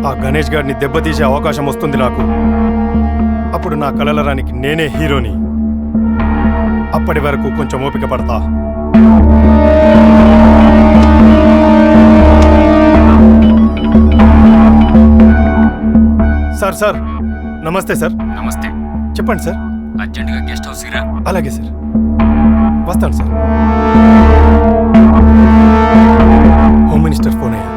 ఆ గణేష్ గారిని దెబ్బతీసే అవకాశం వస్తుంది నాకు. అప్పుడు నా కలల రానికి నేనే హీరోని. అప్పటి వరకు కొంచెం ఓపిక పడతా. సార్, నమస్తే సార్. నమస్తే. చెప్పండి సార్. అర్జెంటుగా గెస్ట్ హౌస్ రా. అలాగే సార్, వస్తాను సార్. హోమ్ మినిస్టర్ ఫోన్ అయ్యా,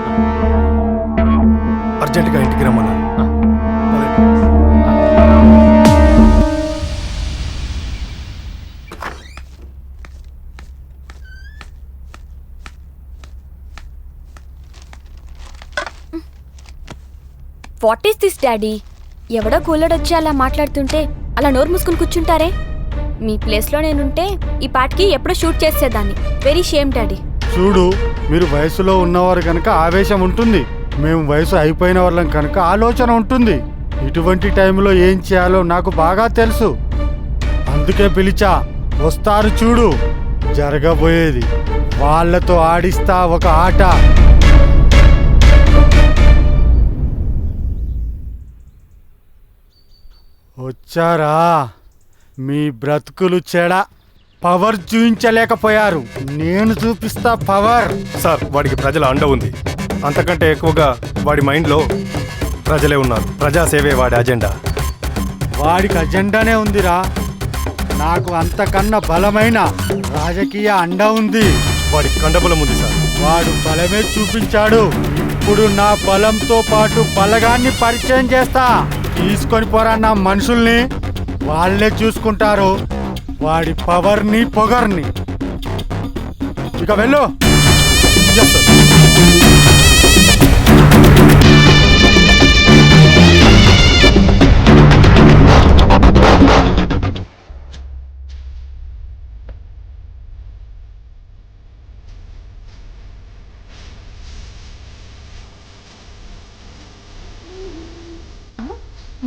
అర్జెంటుగా ఇంటికి రమ్మన్నారు. What is this daddy? ఎవడో కూలడొచ్చి అలా మాట్లాడుతుంటే అలా నోరు మూసుకుని కూర్చుంటారే? మీ ప్లేస్లో నేనుంటే ఈ పాటికి ఎప్పుడో షూట్ చేసేదాన్ని. Very shame daddy. చూడు, మీరు వయసులో ఉన్నవారు కనుక ఆవేశం ఉంటుంది, మేము వయసు అయిపోయిన వాళ్ళం కనుక ఆలోచన ఉంటుంది. ఇటువంటి టైంలో ఏం చేయాలో నాకు బాగా తెలుసు. అందుకే పిలిచా. వస్తారు చూడు, జరగబోయేది. వాళ్ళతో ఆడిస్తా ఒక ఆట. వచ్చారా? మీ బ్రతుకులు చెడ. పవర్ చూపించలేకపోయారు, నేను చూపిస్తా పవర్. సార్, వాడికి ప్రజల అండ ఉంది. అంతకంటే ఎక్కువగా వాడి మైండ్లో ప్రజలే ఉన్నారు. ప్రజాసేవే వాడి అజెండా. వాడికి అజెండానే ఉందిరా. నాకు అంతకన్నా బలమైన రాజకీయ అండ ఉంది. వాడి కండబలం ఉంది సార్. వాడు బలమే చూపించాడు. ఇప్పుడు నా బలంతో పాటు బలగాన్ని పరిచయం చేస్తా. తీసుకొని పోరా నా మనుషుల్ని, వాళ్ళే చూసుకుంటారు వాడి పవర్ని పొగర్ని. ఇక వెళ్ళు.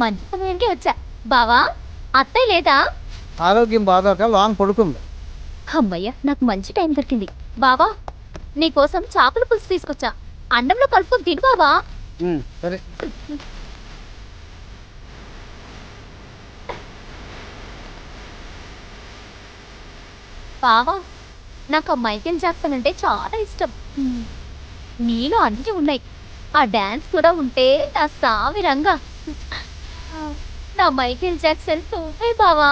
మంచి సమయానికి వచ్చా. బావా, అత్తయ్య లేదా? ఆరోగ్యం బాధోక లాంగ్ పడుకుంది. అమ్మయ్య, నాకు మంచి టైం దొరికింది. బావా, నీకోసం చేపల పులుసు తీసుకొచ్చా. అండంలో కలుపుకొని తిను బావా. సరే. బావా, నాకు ఆ మైకేల్ జాక్సన్ అంటే చాలా ఇష్టం. నీలో అన్నీ ఉన్నాయి. ఆ డాన్స్ కూడా ఉంటే నా సావిరంగా. నా మైకేల్ జాక్సన్ నువ్వే బావా.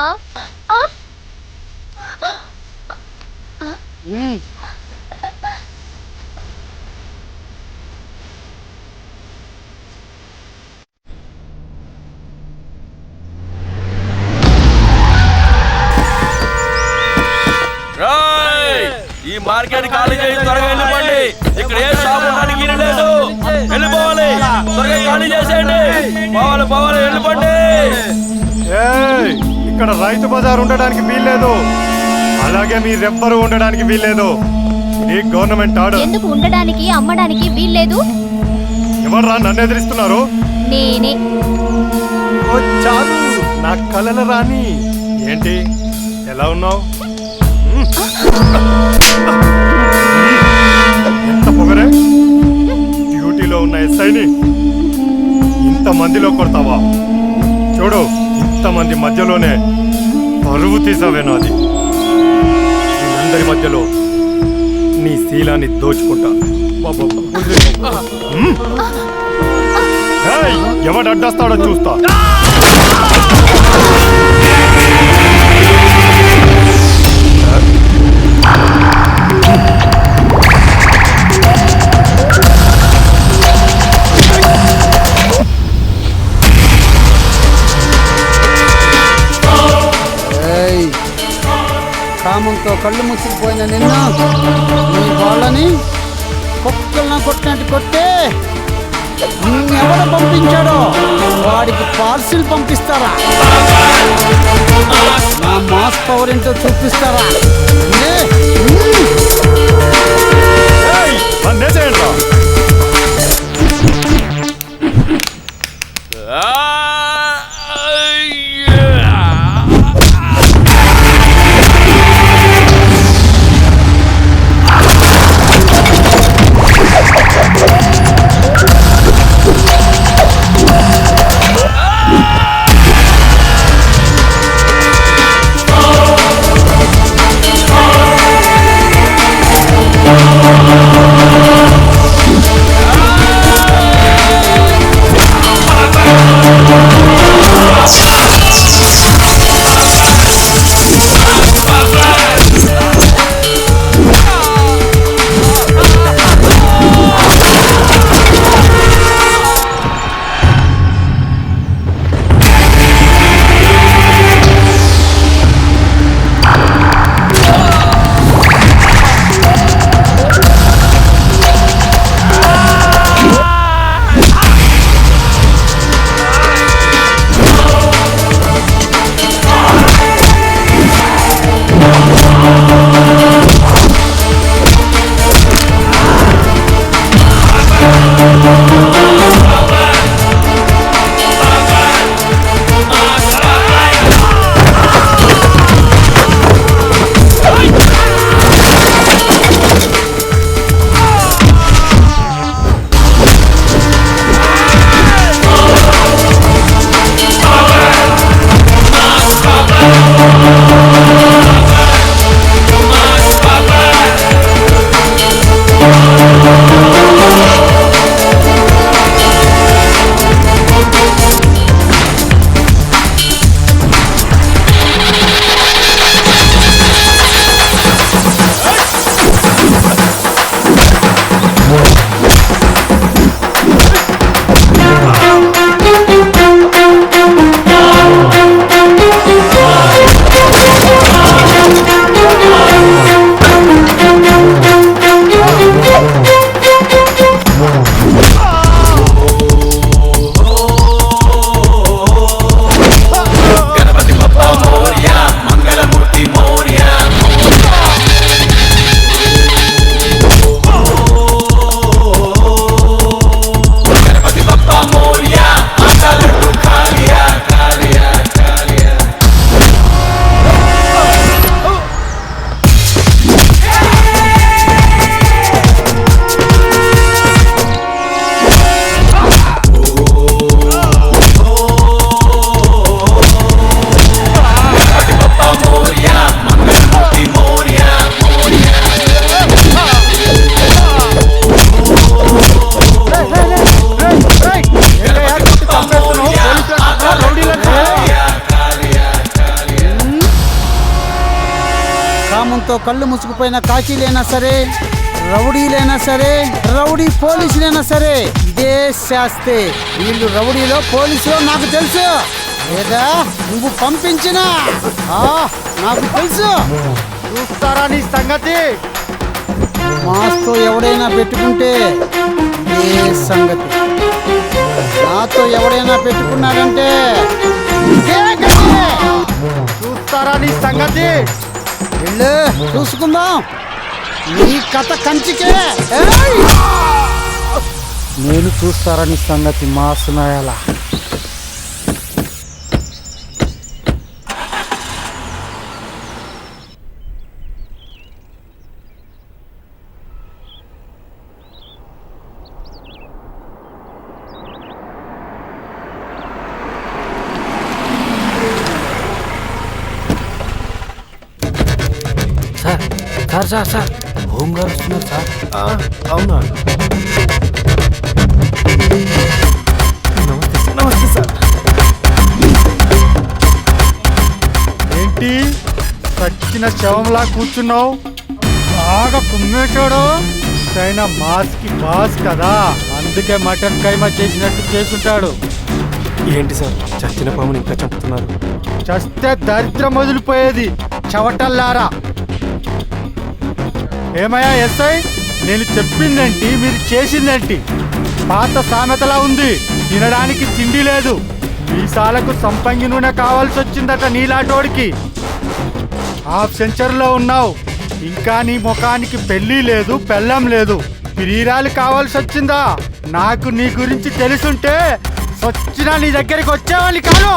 ఈ మార్కెట్ ఖాళీ చేసి త్వరగా వెళ్ళిపోండి. ఇక్కడ ఏ షాప్ ఉండడానికి లేదు. వెళ్ళిపోవాలి, త్వరగా ఖాళీ చేసేయండి. పోవాలి పోవాలి, వెళ్ళిపోండి. ఇక్కడ రైతు బజార్ ఉండడానికి వీల్లేదు. అలాగే మీరెవ్వరూ ఉండడానికి వీల్లేదు. ఇది గవర్నమెంట్ ఆర్డర్. ఎందుకు ఉండడానికి అమ్మడానికి వీల్లేదు? ఎవర్రా నన్ను ఎదిరిస్తున్నారు? నేనే. చాలు, నా కలల రాణి. ఏంటి ఎలా ఉన్నావు? ఎంత పొగరే! డ్యూటీలో ఉన్న ఎస్ఐని ఇంతమందిలో కొడతావా? చూడు, ఇంతమంది మధ్యలోనే పరువు తీసావే నాది. అందరి మధ్యలో నీ శీలాన్ని దోచుకుంటా. ఎవడు అడ్డొస్తాడో చూస్తా. కామంతో కళ్ళు మూసుకుపోయిన నిన్ను, నీ వాళ్ళని కుక్కలను కొట్టినట్టు కొట్టే ఎవడు పంపించాడో వాడికి పార్సిల్ పంపిస్తారా? నా మాస్ పవర్ ఏంటో చూపిస్తారా? తాగుడుతో కళ్ళు మూసుకుపోయిన కాశీలైనా సరే, రౌడీలైనా సరే, రౌడీ పోలీసులైనా సరే ఇదే శాస్తే. వీళ్ళు రౌడీలో పోలీసులో నాకు తెలుసు, లేదా నువ్వు పంపించినా నాకు తెలుసు. చూస్తారా నీ సంగతి? మాస్తో ఎవడైనా పెట్టుకుంటే ఏ సంగతి, నాతో ఎవడైనా పెట్టుకున్నాడంటే చూస్తారా నీ సంగతి? వెళ్ళు, చూసుకుందాం నీ కథ కంచికే. నేను చూస్తారా నీ సంగతి మాసునాయాల. సార్ సార్ సార్ హోమ్ గారు వస్తున్నారు సార్. అవునా? నమస్తే సార్. ఏంటి సచ్చిన శవంలా కూర్చున్నావు? బాగా కుమ్మేశాడు. అయినా మాస్కి బాస్ కదా, అందుకే మటన్ కైమా చేసినట్టు చేసుంటాడు. ఏంటి సార్ చచ్చిన పాముని ఇంకా చంపుతున్నారు? చస్తే దరిద్రం వదిలిపోయేది చవటల్లారా. ఏమయ్యా ఎస్ఐ, నేను చెప్పిందేంటి, మీరు చేసిందేంటి? పాత సామెతలా ఉంది, తినడానికి తిండి లేదు. మీసాలకు సంపంగి నూనె కావాల్సి వచ్చిందట నీలాటోడికి. హాఫ్ సెంచరీలో ఉన్నావు, ఇంకా నీ ముఖానికి పెళ్ళి లేదు, పెళ్ళం లేదు. ప్రియురాలు కావాల్సి వచ్చిందా? నాకు నీ గురించి తెలుసుంటే వచ్చినా నీ దగ్గరికి వచ్చేవాళ్ళి కాదు.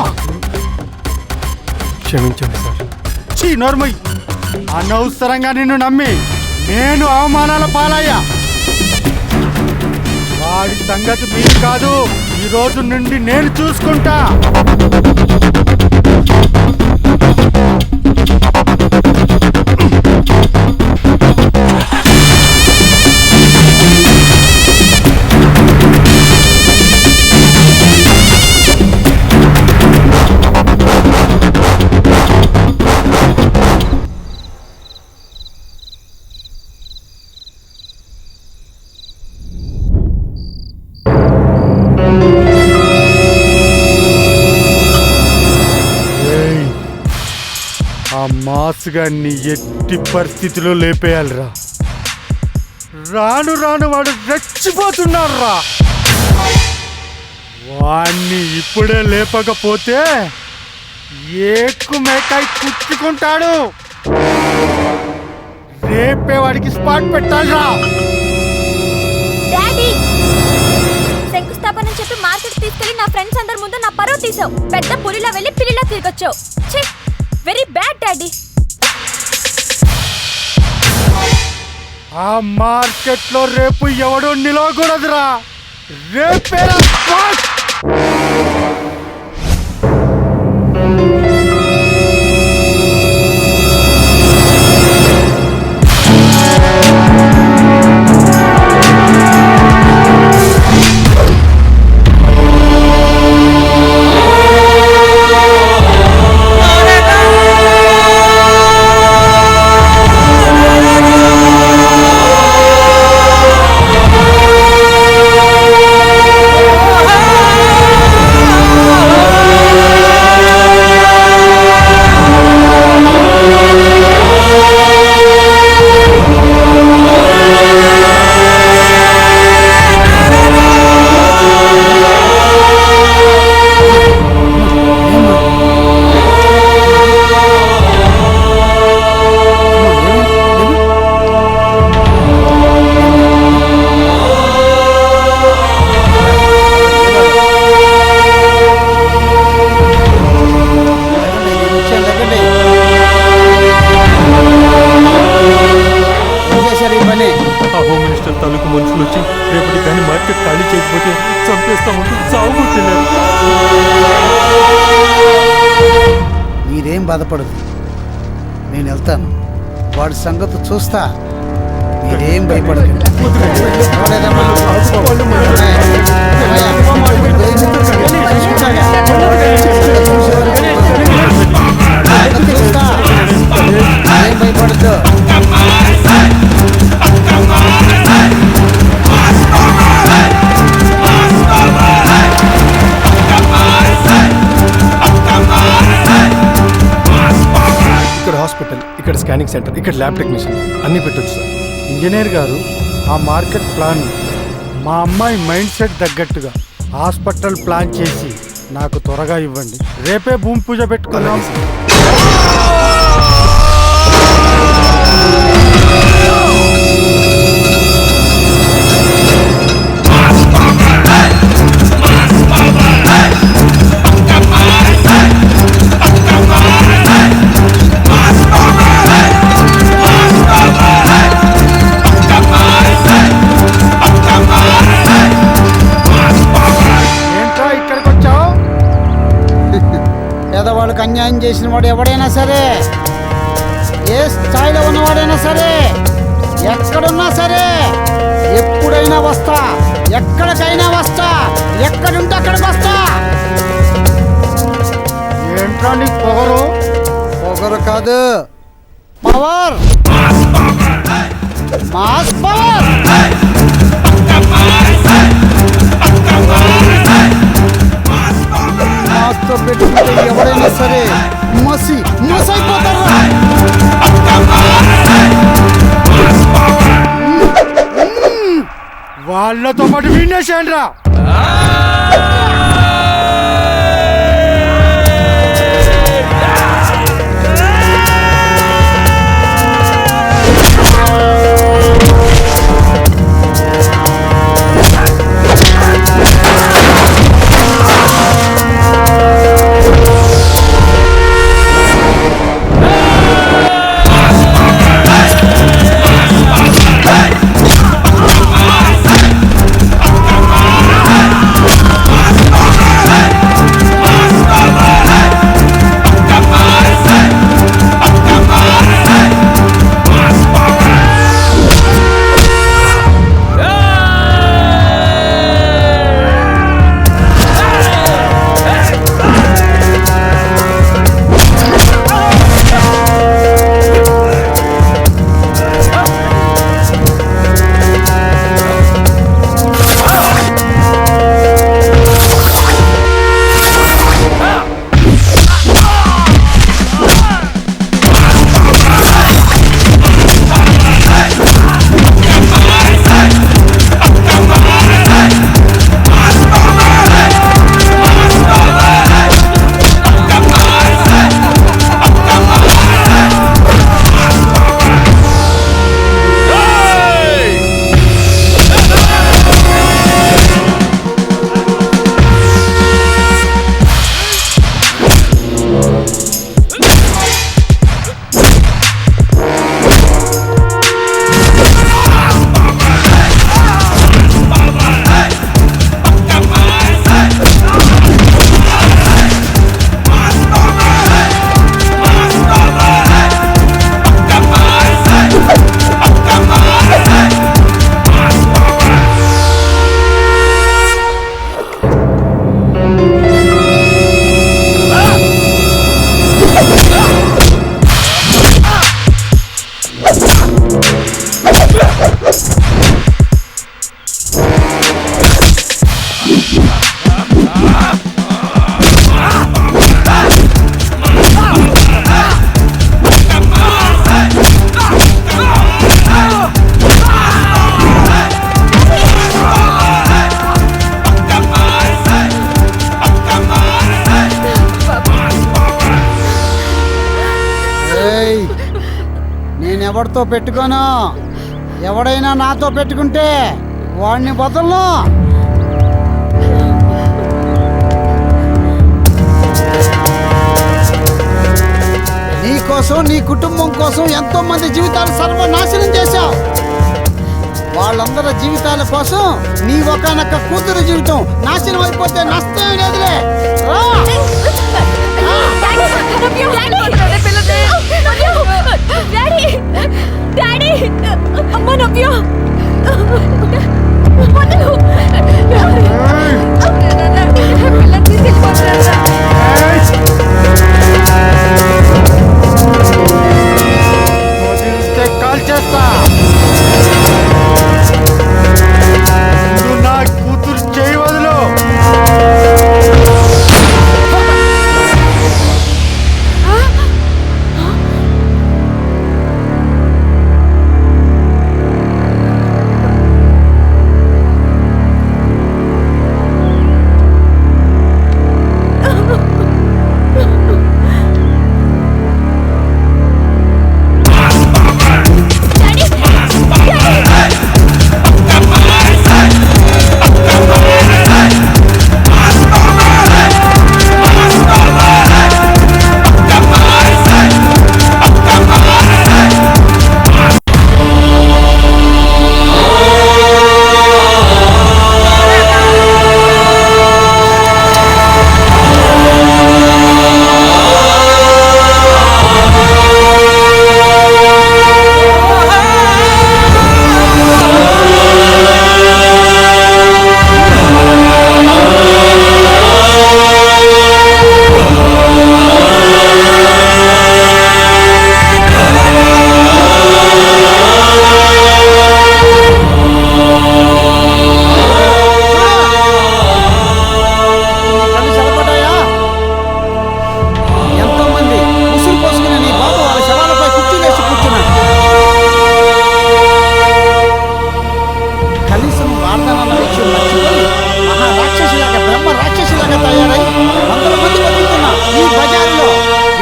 క్షమించండి సార్. చీ నోర్మయ్, అనవసరంగా నిన్ను నమ్మి నేను అవమానాల పాలయ్యా. వాడి సంగతి మీరు కాదు, ఈ రోజు నుండి నేను చూసుకుంటా. మాస్ గాన్ని ఎట్టి పరిస్థితిలో లేపేయాలిరా. రాను రాను వాడు రెచ్చిపోతున్నాడు రా. వాణ్ణి ఇప్పుడే లేపకపోతే ఏకు మేకాయి కుచ్చుకుంటాడు. రేపే వాడికి స్పాట్ పెట్టాలిరా. డాడీ, శంకుస్థాపన చెప్పి మార్కెట్ తీసుకెళ్లి నా ఫ్రెండ్స్ అందరి ముందు నా పరువు తీసావు. పెద్ద పులిలా వెళ్ళి పిల్లిలా తిరిగొచ్చావు. Very bad daddy. ఆ మార్కెట్ లో రేపు ఎవడు నిలవకూడదురా. రేపేరా స్పాట్. మీరేం బాధపడదు, నేను వెళ్తాను. వాడి సంగతి చూస్తా, మీరేం భయపడకండి. ఏం భయపడద్దు. స్కానింగ్ సెంటర్, ఇక్కడ ల్యాబ్ టెక్నీషియన్ అన్నీ పెట్టొచ్చు సార్. ఇంజనీర్ గారు, ఆ మార్కెట్ ప్లాన్ మా అమ్మాయి మైండ్ సెట్ తగ్గట్టుగా హాస్పిటల్ ప్లాన్ చేసి నాకు త్వరగా ఇవ్వండి. రేపే భూమి పూజ పెట్టుకున్నాం. పేదవాళ్ళకి అన్యాయం చేసిన వాడు ఎవడైనా సరే, ఏ స్థాయిలో ఉన్నవాడైనా సరే, ఎక్కడున్నా సరే, ఎప్పుడైనా వస్తా, ఎక్కడికైనా వస్తా, ఎక్కడుంటే అక్కడికి వస్తా. ఏంట్రా నీ పొగరు? పొగరు కాదు, పవర్, మాస్ పవర్. మాస్తో పెట్టుకుంటే ఎవరైనా సరే మసైపోతారు. వాళ్ళతో పాటు వినేసేయండి రా. ఎవరితో పెట్టుకోను, ఎవడైనా నాతో పెట్టుకుంటే వాడిని వదలను. నీ కోసం, నీ కుటుంబం కోసం ఎంతో మంది జీవితాలు సర్వనాశనం చేశావు. వాళ్ళందరి జీవితాల కోసం నీ ఒకనొక కూతురు జీవితం నాశనం అయిపోతే నష్టం లేదులే. కాల్ చేస్తా. నా కూతురు చేయి వదులు.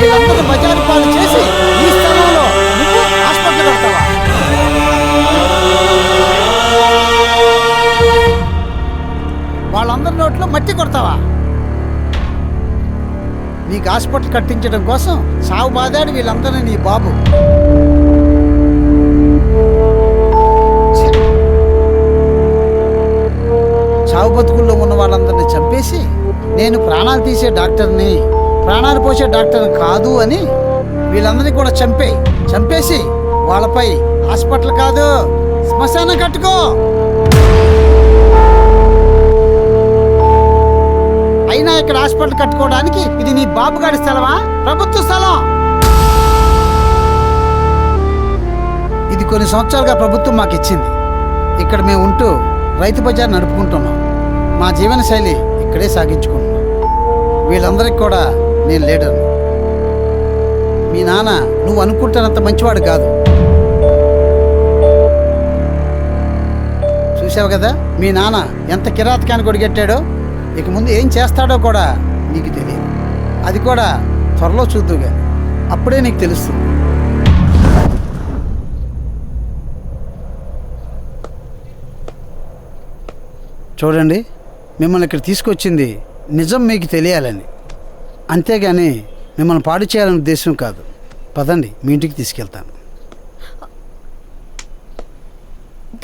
వీళ్ళందరూ బజారు పాలు చేసి ఈ స్థలంలో నువ్వు హాస్పిటల్ కడతావా? వాళ్ళందరి నోట్లో మట్టి కొడతావా? నీకు హాస్పిటల్ కట్టించడం కోసం సాగు బాదాడు వీళ్ళందరినీ నీ బాబు. చావు బతుకుల్లో ఉన్న వాళ్ళందరినీ చంపేసి నేను ప్రాణాలు తీసే డాక్టర్ని, ప్రాణాలు పోసే డాక్టర్ని కాదు అని వీళ్ళందరినీ కూడా చంపేసి వాళ్ళపై హాస్పిటల్ కాదు శ్మశానం కట్టుకో. అయినా ఇక్కడ హాస్పిటల్ కట్టుకోవడానికి ఇది నీ బాబుగాడి స్థలమా? ప్రభుత్వ స్థలం. ఇది కొన్ని సంవత్సరాలుగా ప్రభుత్వం మాకు ఇచ్చింది. ఇక్కడ మేము ఉంటూ రైతు బజార్ నడుపుకుంటున్నాం. మా జీవన శైలి ఇక్కడే సాగించుకుంటున్నాం. వీళ్ళందరికీ కూడా నేను లీడర్ని. మీ నాన్న నువ్వు అనుకుంటున్నంత మంచివాడు కాదు. చూసావు కదా మీ నాన్న ఎంత కిరాతకాన్ని కొడిగెట్టాడో. ఇక ముందు ఏం చేస్తాడో కూడా నీకు తెలియదు. అది కూడా త్వరలో చూద్దుగా, అప్పుడే నీకు తెలుస్తుంది. చూడండి, మిమ్మల్ని ఇక్కడ తీసుకొచ్చింది నిజం మీకు తెలియాలని, అంతేగాని మిమ్మల్ని పాడు చేయాలనే ఉద్దేశం కాదు. పదండి, మీ ఇంటికి తీసుకెళ్తాను.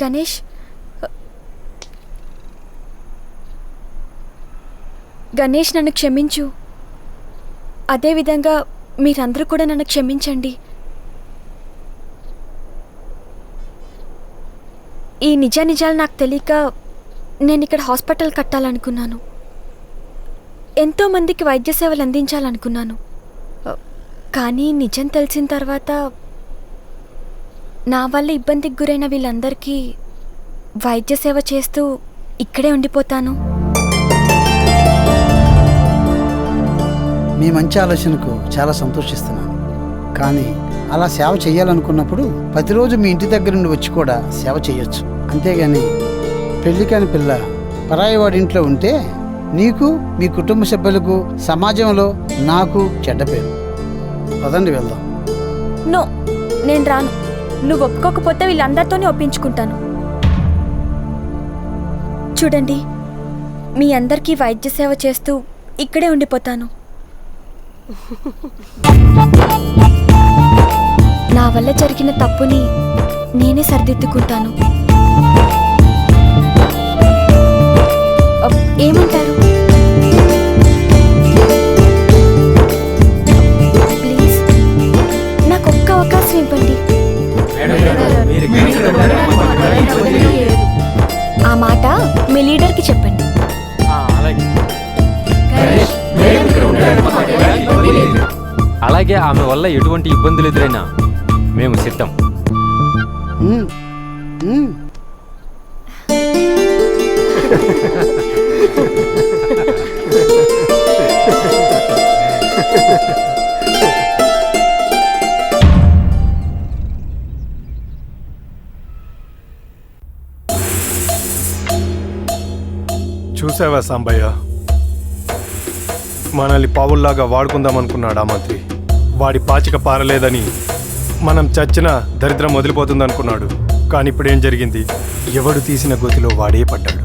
గణేష్, గణేష్ నన్ను క్షమించు. అదేవిధంగా మీరందరూ కూడా నన్ను క్షమించండి. ఈ నిజాలు నాకు తెలియక నేను ఇక్కడ హాస్పిటల్ కట్టాలనుకున్నాను. ఎంతోమందికి వైద్య సేవలు అందించాలనుకున్నాను. కానీ నిజం తెలిసిన తర్వాత నా వల్ల ఇబ్బందికి గురైన వీళ్ళందరికీ వైద్య సేవ చేస్తూ ఇక్కడే ఉండిపోతాను. మీ మంచి ఆలోచనకు చాలా సంతోషిస్తున్నాను. కానీ అలా సేవ చేయాలనుకున్నప్పుడు ప్రతిరోజు మీ ఇంటి దగ్గర నుండి వచ్చి కూడా సేవ చేయొచ్చు. అంతేగాని పెళ్లి కాని పిల్ల పరాయి వాడి ఇంట్లో ఉంటే నీకు, మీ కుటుంబ సభ్యులకు, సమాజంలో నాకు చెడ్డ పేరు. పదండి వెళ్దాం. నో, నేను రాను. నువ్వు ఒప్పుకోకపోతే వీళ్ళందరితోనే ఒప్పించుకుంటాను. చూడండి, మీ అందరికీ వైద్య సేవ చేస్తూ ఇక్కడే ఉండిపోతాను. నా వల్ల జరిగిన తప్పుని నేనే సరిదిద్దుకుంటాను. ఏమంటారు? ప్లీజ్ నాకు ఒక్క అవకాశం ఇవ్వండి. ఆ మాట మీ లీడర్కి చెప్పండి. అలాగే ఆమె వల్ల ఎటువంటి ఇబ్బందులు ఎదురైనా మేము సిద్ధం. చూసావా సాంబయ్య, మనల్ని పావుల్లాగా వాడుకుందామనుకున్నాడు ఆ మంత్రి. వాడి పాచిక పారలేదని మనం చచ్చినా దరిద్రం వదిలిపోతుంది అనుకున్నాడు. కానీ ఇప్పుడు ఏం జరిగింది? ఎవడు తీసిన గొతిలో వాడే పడ్డాడు.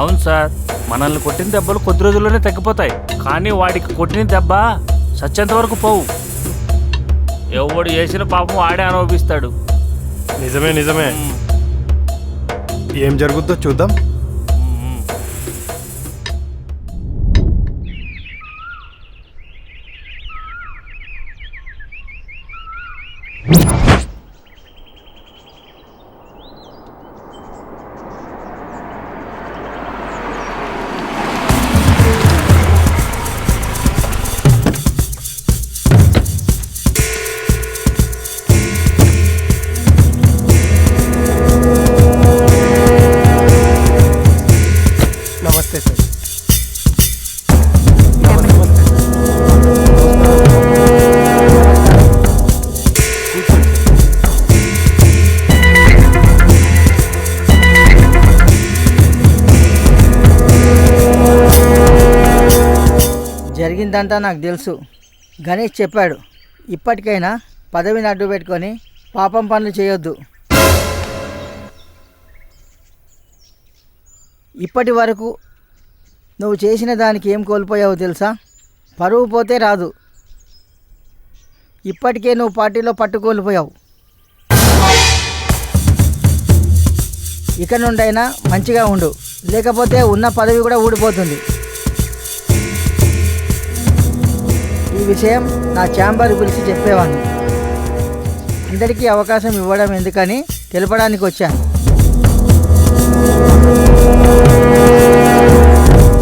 అవును సార్, మనల్ని కొట్టిన దెబ్బలు కొద్ది రోజుల్లోనే తగ్గిపోతాయి. కానీ వాడికి కొట్టిన దెబ్బ సత్యంత వరకు పోవు. ఎవడు చేసిన పాపం వాడే అనుభవిస్తాడు. నిజమే. ఏం జరుగుద్దో చూద్దాం. జరిగిందంతా నాకు తెలుసు. గణేష్ చెప్పాడు. ఇప్పటికైనా పదవిని అడ్డు పెట్టుకొని పాపం పనులు చేయొద్దు. ఇప్పటి వరకు నువ్వు చేసిన దానికి ఏం కోల్పోయావో తెలుసా? పరువు పోతే రాదు. ఇప్పటికే నువ్వు పార్టీలో పట్టు కోల్పోయావు. ఇక నుండైనా మంచిగా ఉండు, లేకపోతే ఉన్న పదవి కూడా ఊడిపోతుంది. ఈ విషయం నా ఛాంబర్ పిలిచి చెప్పేవాడిని. అందరికీ అవకాశం ఇవ్వడం ఎందుకని తెలపడానికి వచ్చాను.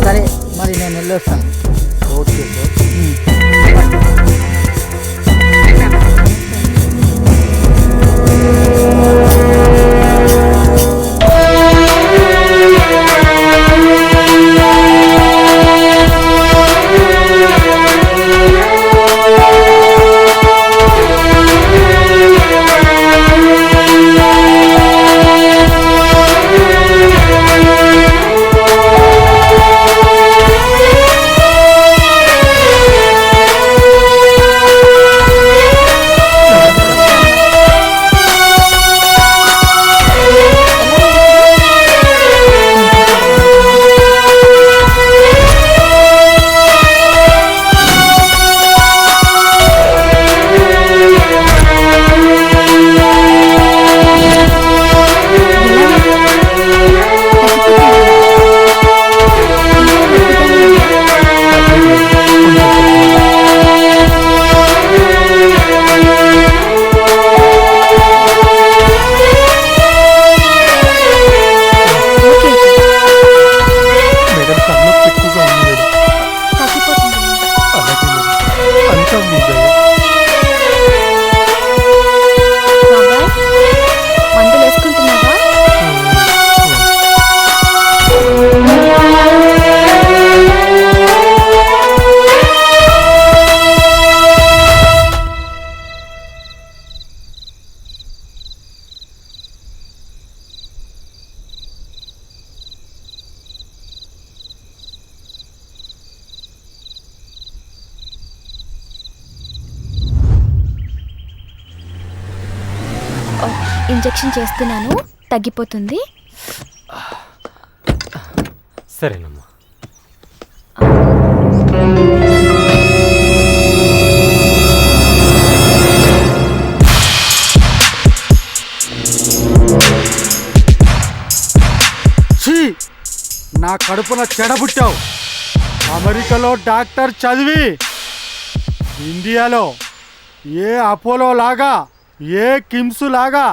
సరే, మరి నేను వెళ్ళొస్తాను. Okay sir. ఇంజెక్షన్ చేస్తున్నాను, తగ్గిపోతుంది. సరేనమ్మా. నా కడుపున చెడబుట్టావు. అమెరికాలో డాక్టర్ చదివి ఇండియాలో ఏ అపోలో లాగా ఏ కిమ్స్ లాగా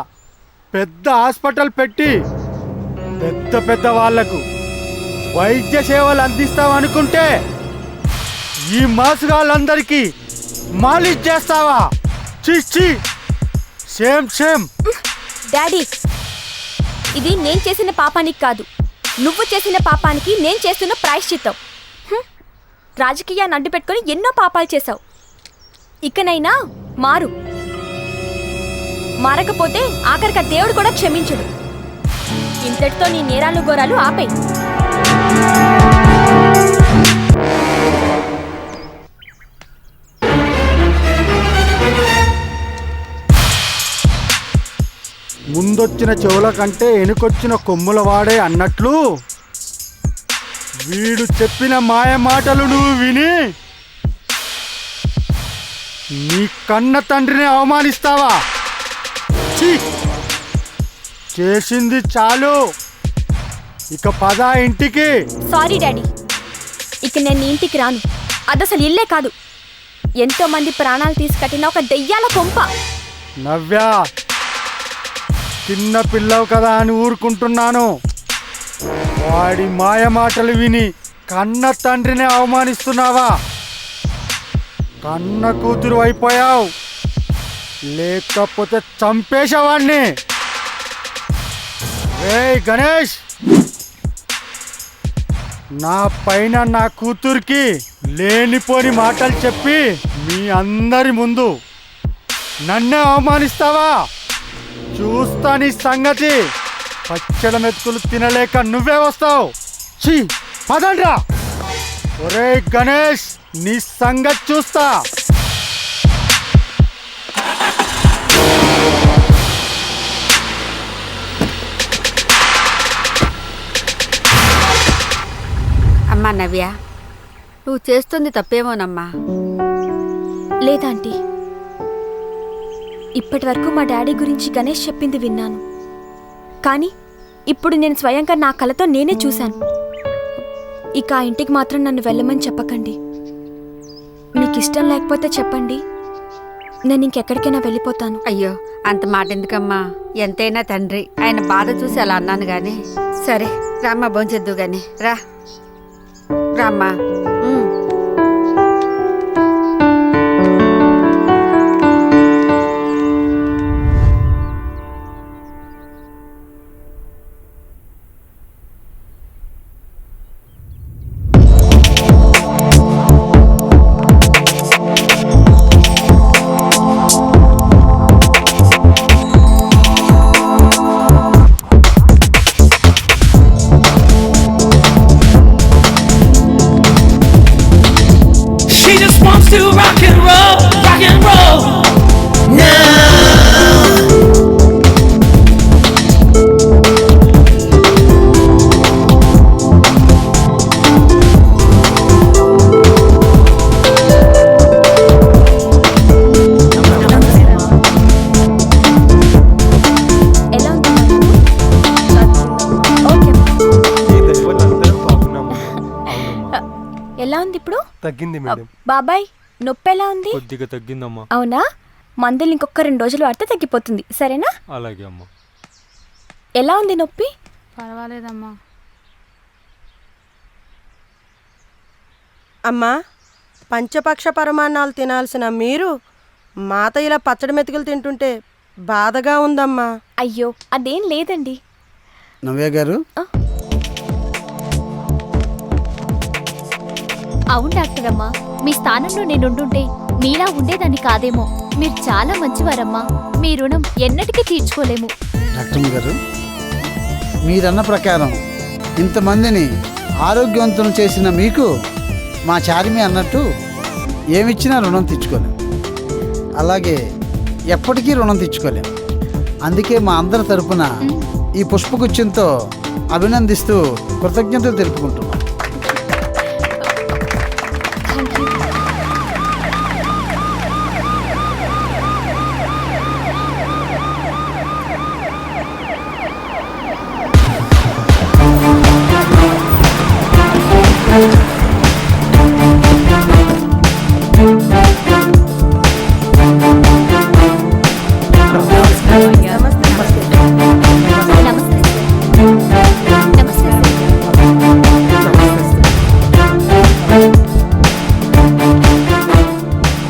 పెద్ద హాస్పిటల్ పెట్టి పెద్ద పెద్ద వాళ్లకు వైద్య సేవలు అందిస్తావనుకుంటే ఈ మాసుగాళ్ళందరికీ మాలిష్ చేస్తావా? ఛీ, సేమ్ సేమ్. డాడీ, ఇది నేను చేసిన పాపానికి కాదు, నువ్వు చేసిన పాపానికి నేను చేస్తున్న ప్రాయశ్చిత్తం. రాజకీయాన్ని అడ్డు పెట్టుకొని ఎన్నో పాపాలు చేశావు. ఇకనైనా మారు. మారకపోతే ఆఖరిక దేవుడు కూడా క్షమించడు. ఇంతటితో నీ నేరాలు ఘోరాలు ఆపేయి. ముందొచ్చిన చెవుల కంటే వెనుకొచ్చిన కొమ్ముల వాడే అన్నట్లు వీడు చెప్పిన మాయ మాటలు నువ్వు విని నీ కన్న తండ్రిని అవమానిస్తావా? ఛీ! చేసింది చాలు, ఇక పద ఇంటికి. సారీ డాడీ, ఇక నేను నీ ఇంటికి రాను. అదసలు ఇల్లే కాదు, ఎంతో మంది ప్రాణాలు తీసి కట్టిన ఒక దెయ్యాల కొంప. నవ్యా, చిన్న పిల్లవు కదా అని ఊరుకుంటున్నాను. వాడి మాయ మాటలు విని కన్న తండ్రిని అవమానిస్తున్నావా? కన్న కూతురు అయిపోయావు, లేకపోతే చంపేసేవాడిని. ఏయ్ గణేష్, నా పైన నా కూతురికి లేనిపోని మాటలు చెప్పి మీ అందరి ముందు నన్నే అవమానిస్తావా? చూస్తా నీ సంగతి. పచ్చడి మెతుకులు తినలేక నువ్వే వస్తావు. ఛీ, పదండ్రా. ఒరే గణేష్, నీ సంగతి చూస్తా. అమ్మా నవ్య, నువ్వు చేస్తుంది తప్పేమోనమ్మా. లేదాంటీ, ఇప్పటి వరకు మా డాడీ గురించి గణేష్ చెప్పింది విన్నాను, కానీ ఇప్పుడు నేను స్వయంగా నా కళ్ళతో నేనే చూశాను. ఇక ఆ ఇంటికి మాత్రం నన్ను వెళ్ళమని చెప్పకండి. మీకు ఇష్టం లేకపోతే చెప్పండి, నేను ఇంకెక్కడికైనా వెళ్ళిపోతాను. అయ్యో, అంత మాట ఎందుకమ్మా? ఎంతైనా తండ్రి, ఆయన బాధ చూసి అలా అన్నాను గాని. సరే రామ్మా, భోంచేద్దు గాని. రామ్మా. To rock and roll now. ఎలా ఉంది ఇప్పుడు? తగ్గింది మేడం. బాబాయ్, నొప్పి ఎలా ఉంది? కొద్దిగా తగ్గిందమ్మా. అవునా? మందులు ఇంకొక 2 రోజులు వాడితే తగ్గిపోతుంది, సరేనా? అలాగే అమ్మా. ఎలా ఉంది నొప్పి? పర్వాలేదమ్మా. అమ్మా, పంచపక్ష పరమాన్నాలు తినాల్సిన మీరు మాత ఇలా పచ్చడి మెతుకులు తింటుంటే బాధగా ఉందమ్మా. అయ్యో, అదేం లేదండి. నవ్య గారు, అవును డాక్టర్ అమ్మా, మీ స్థానంలో నేనుండుంటే మీలా ఉండేదాన్ని కాదేమో. మీరు చాలా మంచివారమ్మా, మీ రుణం ఎన్నటికీ తీర్చుకోలేము. డాక్టర్ గారు, మీరన్న ప్రకారం ఇంతమందిని ఆరోగ్యవంతులు చేసిన మీకు మా చారిమి అన్నట్టు ఏమిచ్చినా రుణం తెచ్చుకోలేం, అలాగే ఎప్పటికీ రుణం తెచ్చుకోలేం. అందుకే మా అందరి తరపున ఈ పుష్పగుచ్చంతో అభినందిస్తూ కృతజ్ఞతలు తెలుపుకుంటున్నాం.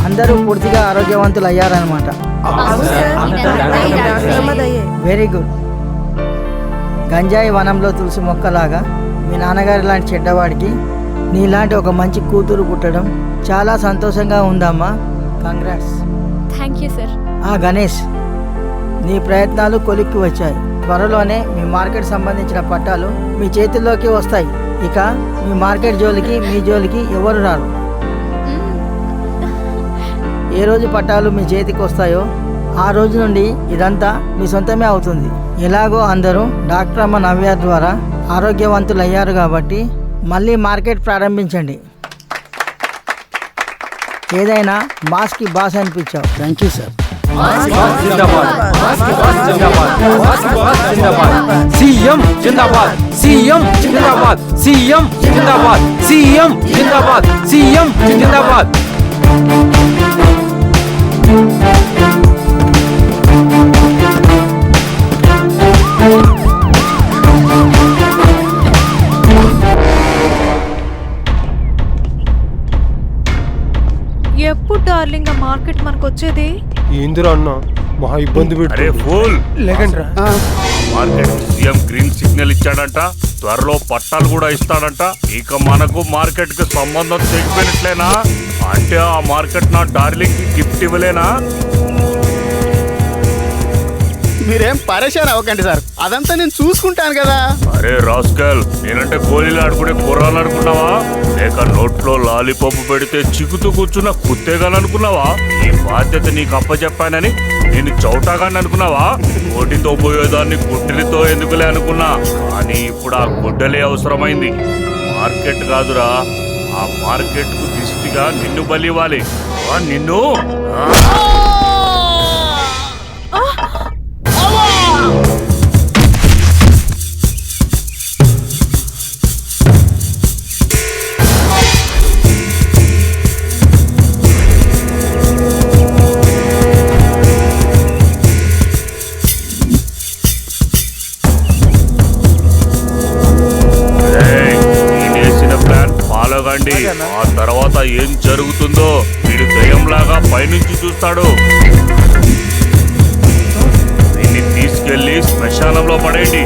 అందరూ పూర్తిగా ఆరోగ్యవంతులు అయ్యారనమాట. Very good. గంజాయి వనంలో తులసి మొక్కలాగా మీ నాన్నగారి లాంటి చెడ్డవాడికి నీలాంటి ఒక మంచి కూతురు పుట్టడం చాలా సంతోషంగా ఉందమ్మా. Congrats. Thank you sir. Ganesh, నీ ప్రయత్నాలు కొలిక్కి వచ్చాయి. త్వరలోనే మీ మార్కెట్ సంబంధించిన పట్టాలు మీ చేతుల్లోకి వస్తాయి. ఇక మీ మార్కెట్ జోలికి మీ జోలికి ఎవరు రారు. ఏ రోజు పట్టాలు మీ చేతికి వస్తాయో ఆ రోజు నుండి ఇదంతా మీ సొంతమే అవుతుంది. ఎలాగో అందరూ డాక్టర్ అమ్మ నవ్య ద్వారా ఆరోగ్యవంతులు అయ్యారు కాబట్టి మళ్ళీ మార్కెట్ ప్రారంభించండి. ఏదైనా బాస్కి బాస్ అనిపించావు. Thank you sir. సీఎం జిందాబాద్, సీఎం జిందాబాద్, సీఎం జిందాబాద్, సీఎం జిందాబాద్, సీఎం జిందాబాద్. ఎప్పుడు డార్లింగ్ ఆ మార్కెట్ మనకు వచ్చేది? ఏందిరా అన్న, మహా ఇబ్బంది అరే ఫూల్, లేకండ్రా. మార్కెట్ సీఎం గ్రీన్ సిగ్నల్ ఇచ్చాడంట, త్వరలో పట్టాలు కూడా ఇస్తాడంట. ఇక మనకు మార్కెట్ కి సంబంధం తెగిపోయినట్లేనా? అంటే ఆ మార్కెట్ నా డార్లింగ్ కి గిఫ్ట్ ఇవ్వలేనా? మీరేం పరేషాన్ అవ్వకండి సార్, అదంతా నేను చూసుకుంటాను కదా. అరే రాస్కల్, నేనంటే గోళీలు ఆడుకునే కుర్రాలు అనుకున్నావా? లేక నోట్లో లాలీపాప్ పెడితే చిక్కుతూ కూర్చున్న కుత్తేగాననుకున్నావా? ఈ బాధ్యత నీకు అప్పచెప్పానని నేను చౌటాగాని అనుకున్నావా? కోటితో పోయేదాన్ని గుడ్డలితో ఎందుకులే అనుకున్నా, కానీ ఇప్పుడు ఆ గుడ్డలే అవసరమైంది. మార్కెట్ కాదురా, ఆ మార్కెట్ కు దిష్టిగా నిన్ను బలివ్వాలి. నిన్ను ఆ తర్వాత ఏం జరుగుతుందో వీడు దయ్యంలాగా పైనుంచి చూస్తాడు. దీన్ని తీసుకెళ్లి శ్మశానంలో పడేయండి.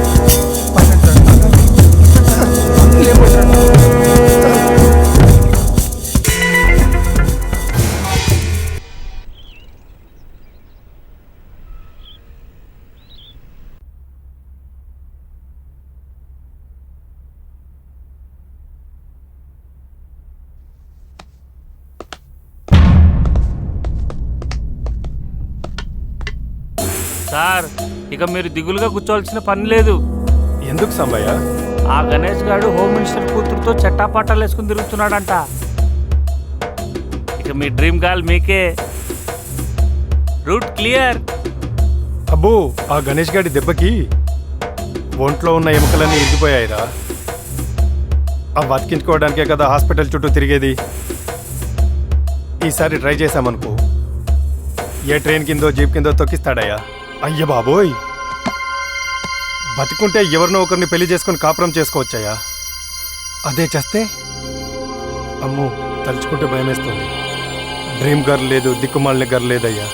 సార్, ఇక మీరు దిగులుగా కూర్చోవలసిన పని లేదు. ఎందుకు సంబయ్య? ఆ గణేష్ గారు హోమ్ మినిస్టర్ కూతురుతో చట్టాపట్టాలు వేసుకుని తిరుగుతున్నాడంట. ఇక మీ డ్రీమ్ గర్ల్ మీకే. Route clear. అబ్బో, ఆ గణేష్ గారి దెబ్బకి ఒంట్లో ఉన్న ఎముకలన్నీ ఇరిగిపోయాయిరా. ఆ బతికించుకోవడానికే కదా హాస్పిటల్ చుట్టూ తిరిగేది. ఈసారి ట్రై చేశామనుకో, ఏ ట్రైన్ కిందో జీప్ కిందో తొక్కిస్తాడయ్యా. అయ్య బాబోయ్, బతికుంటే ఎవరినో ఒకరిని పెళ్లి చేసుకుని కాపురం చేసుకోవచ్చయ్యా. అదే చేస్తే అమ్మో, తలుచుకుంటే భయమేస్తుంది. డ్రీమ్ గర్ల్ లేదు, దిక్కుమాలిన గర్ల్ లేదయ్యా.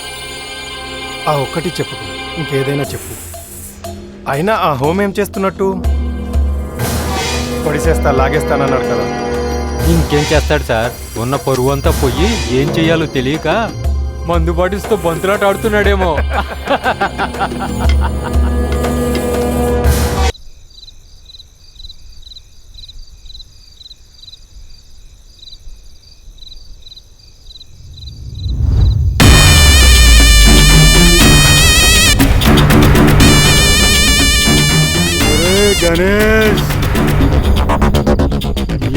ఆ ఒక్కటి చెప్పుకో, ఇంకేదైనా చెప్పు. అయినా ఆ హోమ్ ఏం చేస్తున్నట్టు? పొడిసేస్తా లాగేస్తానన్నాడు కదా. ఇంకేం చేస్తాడు సార్? ఉన్న పరువు అంతా పోయి ఏం చెయ్యాలో తెలియక మందు బాటిల్స్తో బంతులాట ఆడుతున్నాడేమో. గణేష్,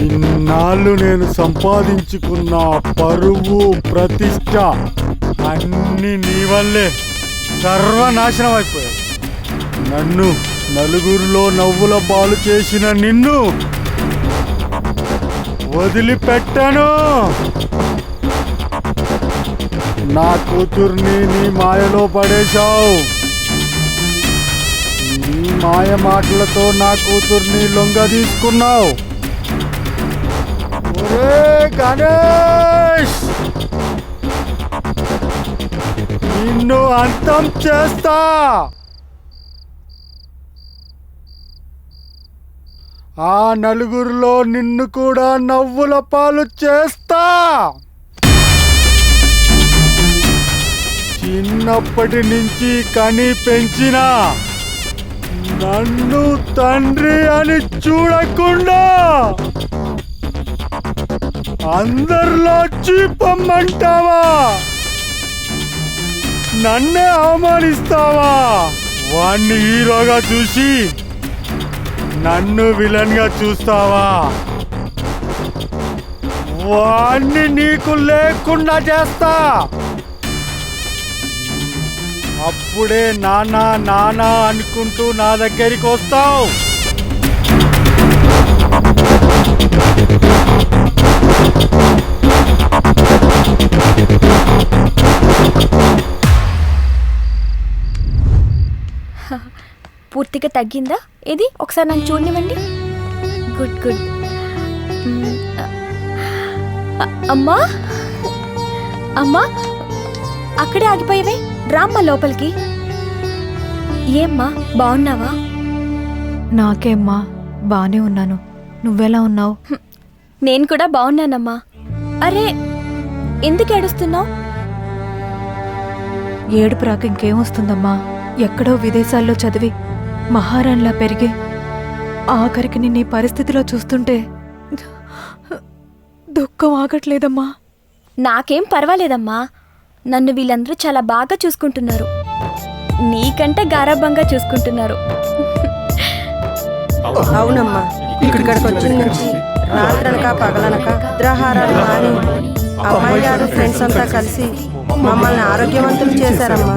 ఇన్నాళ్ళు నేను సంపాదించుకున్న పరువు ప్రతిష్ట అన్ని నీ వల్లే సర్వనాశనం అయిపోయాయి. నన్ను నలుగురిలో నవ్వుల పాలు చేసిన నిన్ను వదిలిపెట్టను. నా కూతుర్ని నీ మాయలో పడేశావు. నీ మాయ మాటలతో నా కూతుర్ని లొంగ తీసుకున్నావు. ఒరే గణేష్, నిన్ను అంతం చేస్తా. ఆ నలుగురిలో నిన్ను కూడా నవ్వుల పాలు చేస్తా. చిన్నప్పటి నుంచి కని పెంచిన నన్ను తండ్రి అని చూడకుండా అందరిలో చీపమ్మంటావా? నన్నే అవమానిస్తావా? వాణ్ణి హీరోగా చూసి నన్ను విలన్ గా చూస్తావా? వాణ్ణి నీకు లేకుండా చేస్తా. అప్పుడే నానా నానా అనుకుంటూ నా దగ్గరికి వస్తావు. పూర్తిగా తగ్గిందా? ఇది ఒకసారి నన్ను చూడనివ్వండి. Good good. అమ్మా అమ్మా, అక్కడే ఆగిపోయావే, రామ్మా లోపలికి. ఏమ్మా, బాగున్నావా? నాకేమ్మా, బానే ఉన్నాను. నువ్వెలా ఉన్నావు? నేను కూడా బాగున్నానమ్మా. అరే, ఎందుకు ఏడుస్తున్నావు? ఏడుపు రాక ఇంకేం వస్తుందమ్మా? ఎక్కడో విదేశాల్లో చదివి మహారాణిలా పెరిగి ఆఖరికి నిన్ను ఈ పరిస్థితిలో చూస్తుంటే దుఃఖం ఆగట్లేదమ్మా. నాకేం పర్వాలేదమ్మా. నన్ను వీళ్ళందరూ చాలా బాగా చూసుకుంటున్నారు. నీకంటే గారాబంగా చూసుకుంటున్నారు. అవునమ్మా, ఇక్కడికి వచ్చిన నుంచి రాత్రనక పగలనక నిద్రాహారాలు మాని అమ్మాయి గారు ఫ్రెండ్స్ అంతా కలిసి మమ్మల్ని ఆరోగ్యవంతులు చేశారమ్మా.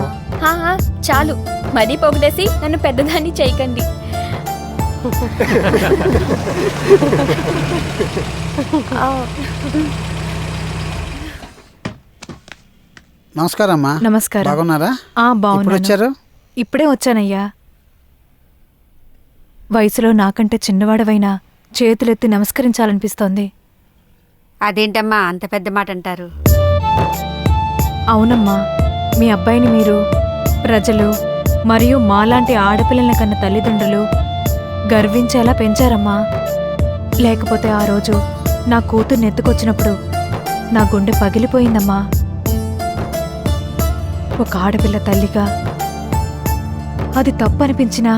చాలు, మరీ పొగిడేసి నన్ను పెద్దదాన్ని చేయకండి. నమస్కారం అమ్మా. నమస్కారం. బాగున్నారా? బాగున్నాను. వచ్చారు? ఇప్పుడే వచ్చానయ్యా. వయసులో నాకంటే చిన్నవాడవైనా చేతులెత్తి నమస్కరించాలనిపిస్తోంది. అదేంటమ్మా అంత పెద్ద మాట అంటారు? అవునమ్మా, మీ అబ్బాయిని మీరు, ప్రజలు మరియు మాలాంటి ఆడపిల్లల కన్న తల్లిదండ్రులు గర్వించేలా పెంచారమ్మా. లేకపోతే ఆ రోజు నా కూతుర్ని ఎత్తుకొచ్చినప్పుడు నా గుండె పగిలిపోయిందమ్మా. ఒక ఆడపిల్ల తల్లిగా అది తప్పు అనిపించినా,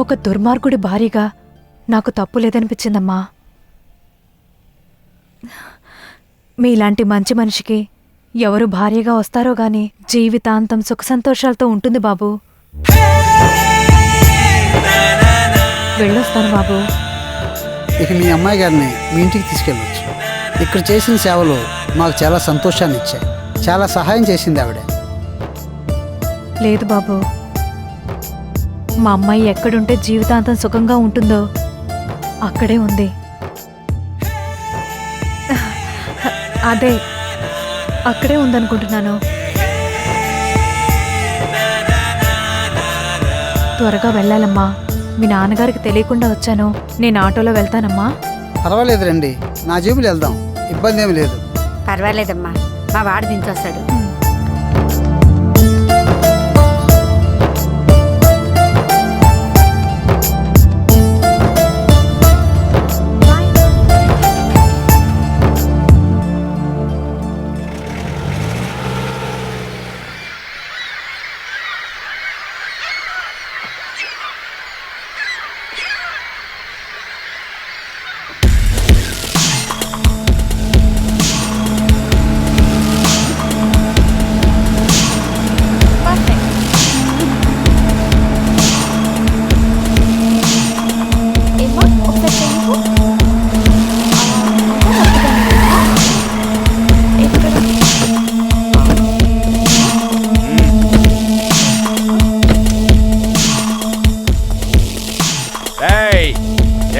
ఒక దుర్మార్గుడి భార్యగా నాకు తప్పు లేదనిపించిందమ్మా. మీలాంటి మంచి మనిషికి ఎవరు భార్యగా వస్తారో గాని జీవితాంతం సుఖ సంతోషాలతో ఉంటుంది బాబు. వెళ్ళొస్తాను బాబు. ఇక మీ అమ్మాయి గారిని మీ ఇంటికి తీసుకెళ్ళవచ్చు. ఇక్కడ చేసిన సేవలు మాకు చాలా సంతోషాన్ని ఇచ్చాయి. చాలా సహాయం చేసింది ఆవిడ. లేదు బాబు, మా అమ్మాయి ఎక్కడుంటే జీవితాంతం సుఖంగా ఉంటుందో అక్కడే ఉంది. అదే అక్కడే ఉందనుకుంటున్నాను. త్వరగా వెళ్ళాలమ్మా. మీ నాన్నగారికి తెలియకుండా వచ్చాను. నేను ఆటోలో వెళ్తానమ్మా. పర్వాలేదు రండి, నా జేబులు వెళ్దాం, ఇబ్బంది ఏమి లేదు. పర్వాలేదమ్మా, మా వాడు దించొస్తాడు.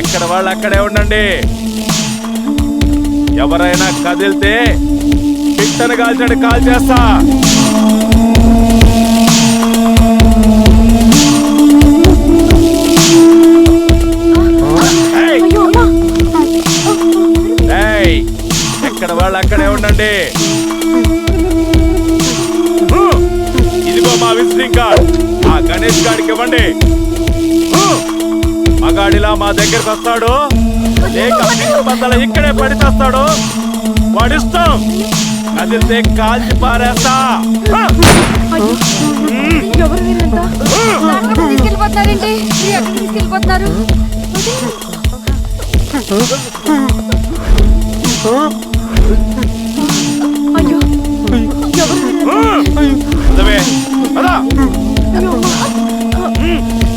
ఎక్కడ వాళ్ళు అక్కడే ఉండండి. ఎవరైనా కదిలితే పిట్టను కాల్చండి, కాల్ చేస్తా. ఎక్కడ వాళ్ళు అక్కడే ఉండండి. ఇదిగో మా విజిటింగ్ కార్డ్, ఆ గణేష్ గాడికి ఇవ్వండి. మగాడిలా మా దగ్గరకు వస్తాడు, లేక బద్దలు ఇక్కడే పడి చేస్తాడు. వాడిస్తాం, కదిలితే కాల్చి పారేస్తా. తీసుకెళ్ళిపోతారండి, తీసుకెళ్ళిపోతారు.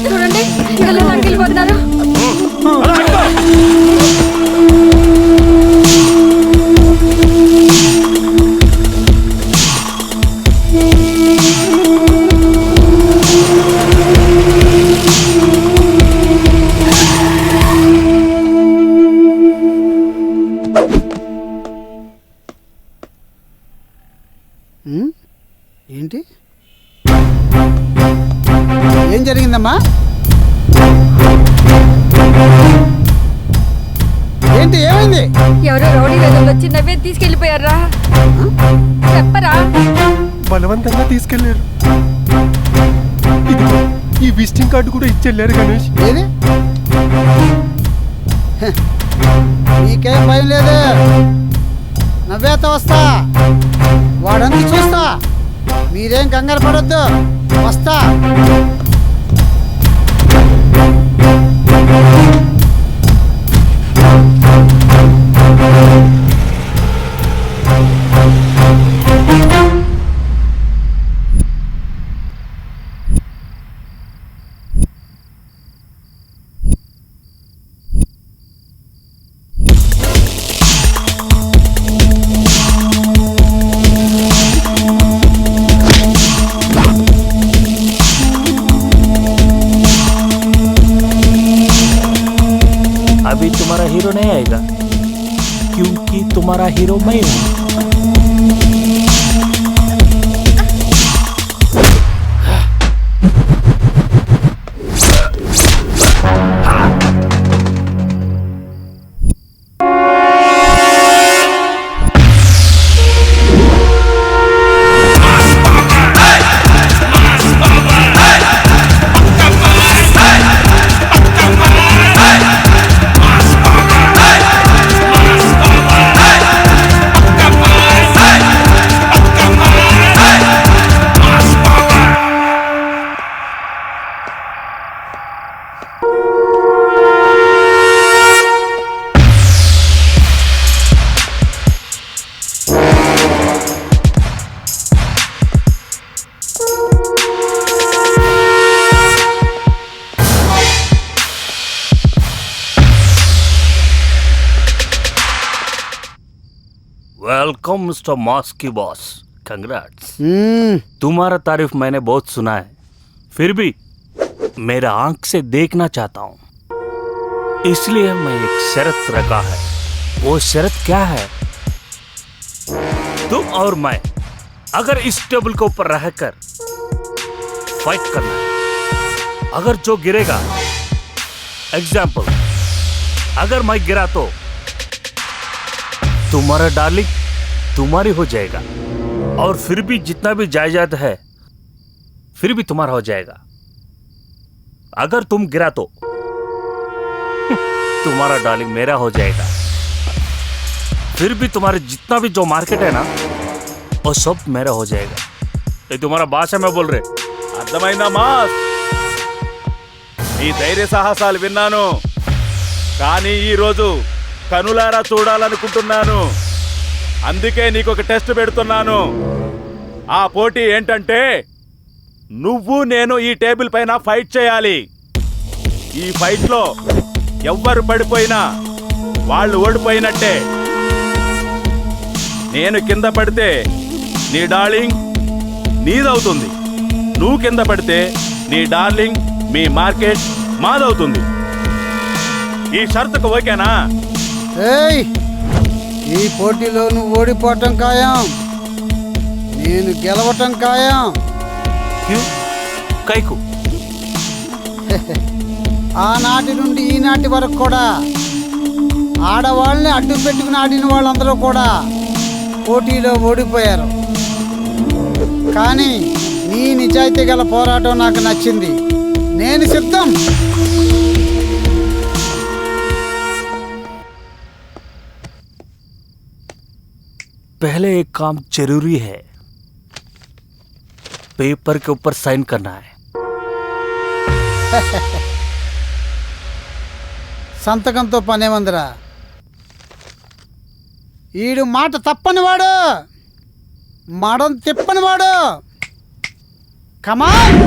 చూడండి, వెళ్ళిపోతున్నారు. ఏంటి? ఏం జరిగిందమ్మా? ఏంటి, ఏమైంది? ఎవరో రౌడీ గదులు వచ్చి నవ్వే తీసుకెళ్ళిపోయారా? చెప్పరా? బలవంతంగా తీసుకెళ్లారు. ఈ విజిటింగ్ కార్డు కూడా ఇచ్చెళ్ళారు గణేష్. ఏది? నీకేం భయం లేదు, నవ్వేత వస్తా, వాడంతా చూస్తా. మీరేం కంగారు పడొద్దు, వస్తా. अभी तुम्हारा हीरो नहीं आएगा क्योंकि तुम्हारा हीरो मैं हूँ। वेलकम मिस्टर मास्की बॉस, कंग्रेट्स। तुम्हारा तारीफ मैंने बहुत सुना है, फिर भी मेरा आंख से देखना चाहता हूँ, इसलिए मैं एक शर्त रखा है। वो शर्त क्या है? तुम और मैं अगर इस टेबल के ऊपर रहकर फाइट करना है, अगर जो गिरेगा, एग्जाम्पल अगर मैं गिरा तो तुम्हारा डार्लिंग तुम्हारी हो जाएगा, और फिर भी जितना भी जायदाद है फिर भी तुम्हारा हो जाएगा। अगर तुम गिरा तो तुम्हारा डार्लिंग मेरा हो जाएगा, फिर भी तुम्हारे जितना भी जो मार्केट है ना वो सब मेरा हो जाएगा। ये तुम्हारा भाषा में बोल रहे, అర్థమైందా మాస్? నీ ధైర్య సాహసాలు విన్నాను, కానీ ఈ రోజు కనులారా చూడాలనుకుంటున్నాను. అందుకే నీకు ఒక టెస్ట్ పెడుతున్నాను. ఆ పోటీ ఏంటంటే నువ్వు నేను ఈ టేబుల్ పైన ఫైట్ చేయాలి. ఈ ఫైట్ లో ఎవ్వరు పడిపోయినా వాళ్ళు ఓడిపోయినట్టే. నేను కింద పడితే నీ డార్లింగ్ నీదవుతుంది, నువ్వు కింద పడితే నీ డార్లింగ్ మీ మార్కెట్ మాదవుతుంది. ఈ షరతుకు ఓకేనా? ఏయ్, ఈ పోటీలో నువ్వు ఓడిపోవటం ఖాయం, నేను గెలవటం ఖాయం. కైకు ఆనాటి నుండి ఈనాటి వరకు కూడా ఆడవాళ్ళని అడ్డు పెట్టుకుని ఆడిన వాళ్ళందరూ కూడా పోటీలో ఓడిపోయారు. కానీ నీ నిజాయితీ గల పోరాటం నాకు నచ్చింది, నేను సిద్ధం. पहले एक काम जरूरी है, पेपर के ऊपर साइन करना है. సంతకంతో పనేమందిరా, ఈడు మాట తప్పనివాడు, మడం తిప్పనివాడు. కమాన్!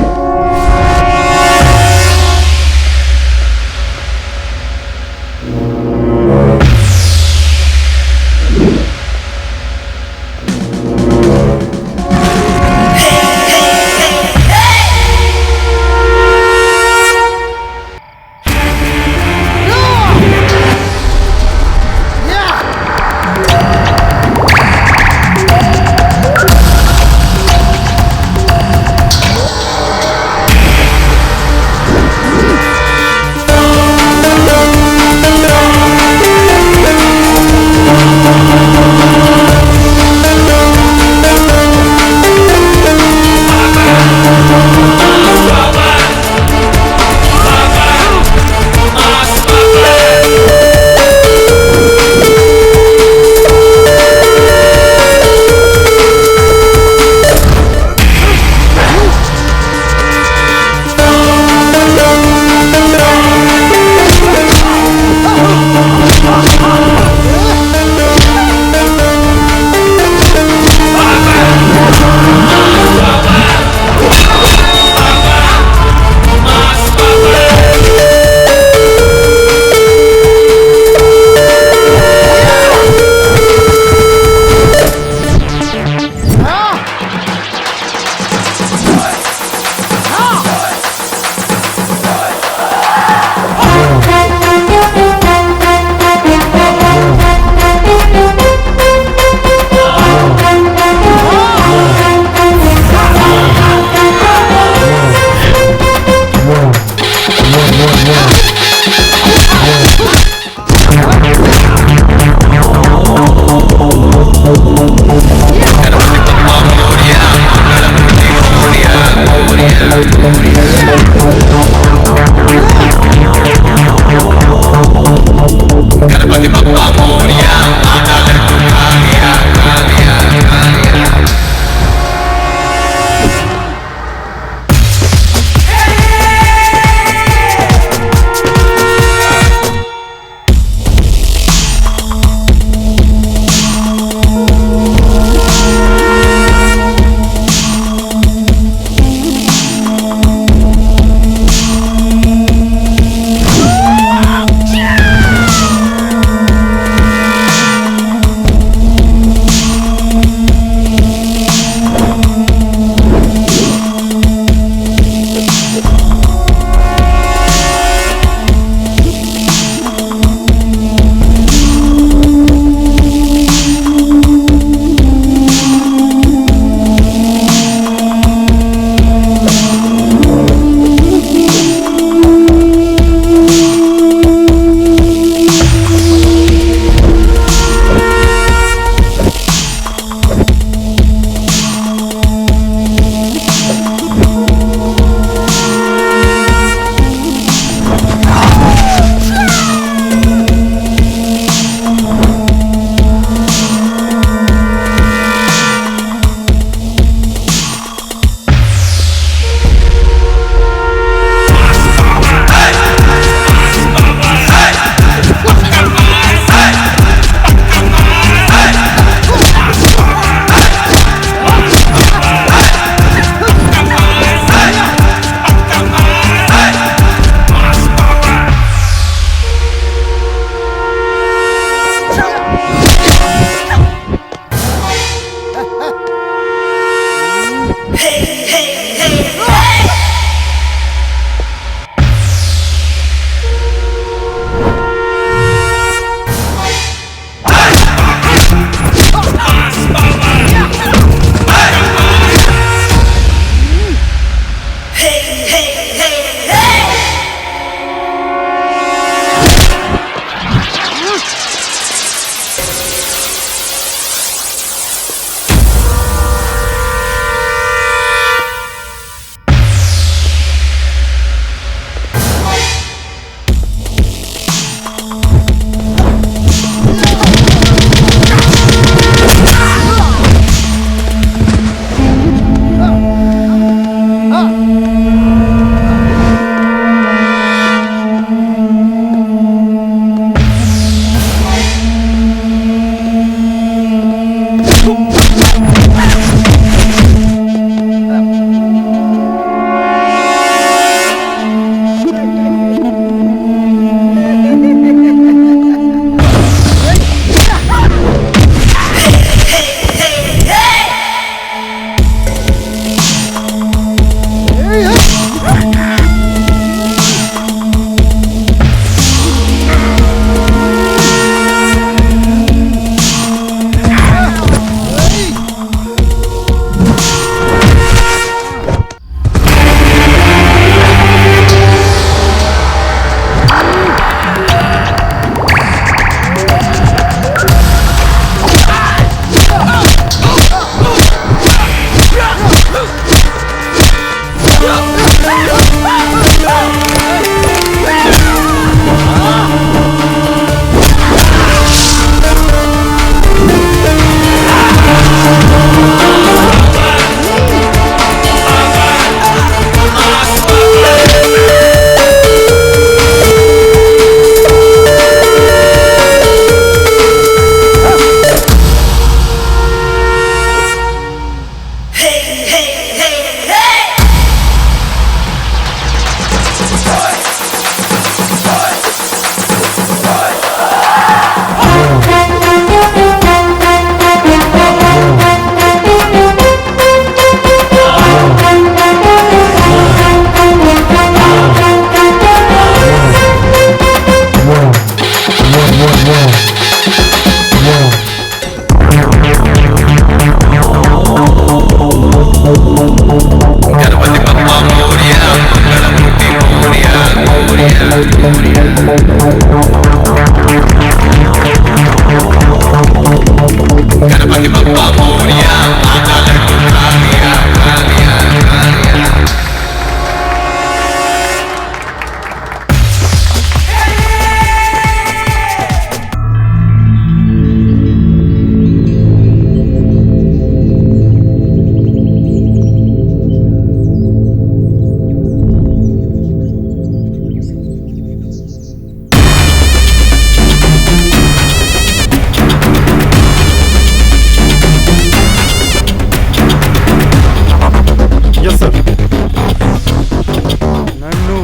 నన్ను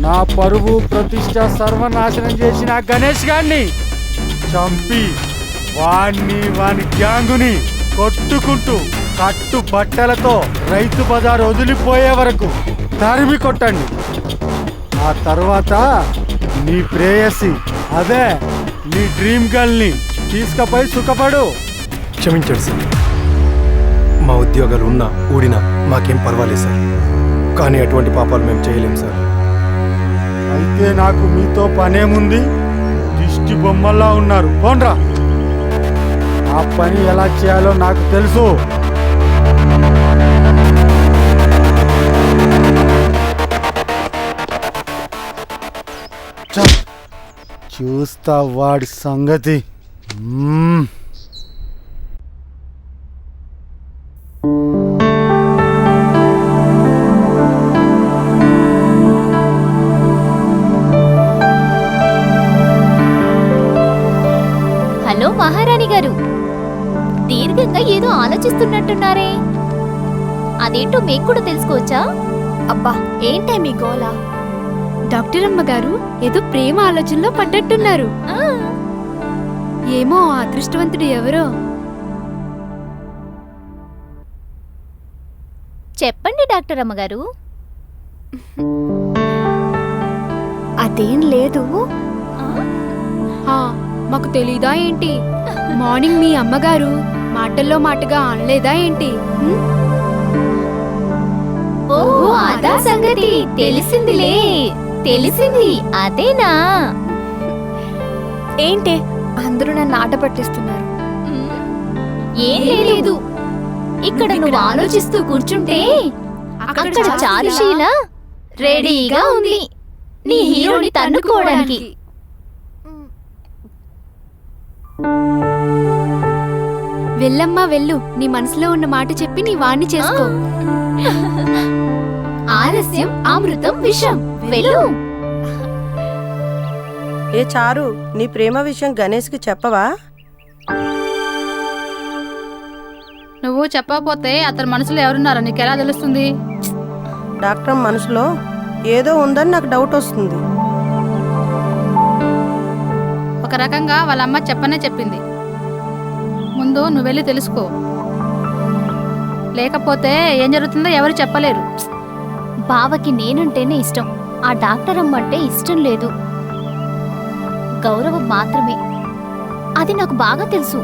నా పరువు ప్రతిష్ట సర్వనాశనం చేసిన గణేష్ గారిని చంపి వాని గ్యాంగుని కొట్టుకుంటూ కట్టు బట్టలతో రైతు బజార్ వదిలిపోయే వరకు తరిమి కొట్టండి. ఆ తర్వాత నీ ప్రేయసి అదే నీ డ్రీమ్ గర్ల్ని తీసుకుపోయి సుఖపడు. క్షమించండి సార్, మా ఉద్యోగాలు ఉన్నా ఊడినా మాకేం పర్వాలేదు సార్. కానీ అటువంటి పాపాలు మేము చేయలేం సార్. అయితే నాకు మీతో పనేముంది? దిష్టి బొమ్మల్లా ఉన్నారు, పోండ్రా. ఆ పని ఎలా చేయాలో నాకు తెలుసు. చూస్తా వాడి సంగతి. హలో మహారాణి గారు, దీర్ఘంగా ఏదో ఆలోచిస్తున్నట్టున్నారే, అదేంటో మీకు కూడా తెలుసుకోవచ్చా? అబ్బా ఏంటే మీ గోలా? డాక్టర్ అమ్మగారు ఏదో ప్రేమ ఆలోచనలో పడ్డట్టున్నారు. ఏమో ఆ అదృష్టవంతుడు ఎవరో. చెప్పండి డాక్టర్ అమ్మగారు. అదేం లేదు. మాకు తెలీదా ఏంటి? మార్నింగ్ మీ అమ్మగారు మాటల్లో మాటగా అనలేదా ఏంటి? ఓహో అదా సంగతి, తెలిసిందిలే, తెలిసింది. అదేనా? ఏంటి అందరూ నన్ను ఆట పట్టిస్తున్నారు? ఏం లేదు, ఇక్కడ నువ్వు ఆలోచిస్తూ కూర్చుంటే అక్కడ చారుశీల రెడీగా ఉంది నీ హీరోని తన్నుకోవడానికి. వెళ్ళమ్మా వెళ్ళు, నీ మనసులో ఉన్న మాట చెప్పి నీ వాణ్ణి చేసుకో. ఆలస్యం అమృతం విషం. వెళ్ళు. ఏ చారు, నీ ప్రేమ విషయం గణేష్కి చెప్పవా? నువ్వు చెప్పకపోతే అతని మనసులో ఎవరున్నారో నీకెలా తెలుస్తుంది? డాక్టర్ మనసులో ఏదో ఉందని నాకు డౌట్ వస్తుంది. ఒక రకంగా వాళ్ళ అమ్మ చెప్పనే చెప్పింది. ముందు నువ్వు వెళ్ళి తెలుసుకో, లేకపోతే ఏం జరుగుతుందో ఎవరు చెప్పలేరు. బావకి నేనంటేనే ఇష్టం, ఆ డాక్టర్ అమ్మంటే ఇష్టం లేదు. గౌరవం మాత్రమే, అది నాకు బాగా తెలుసు.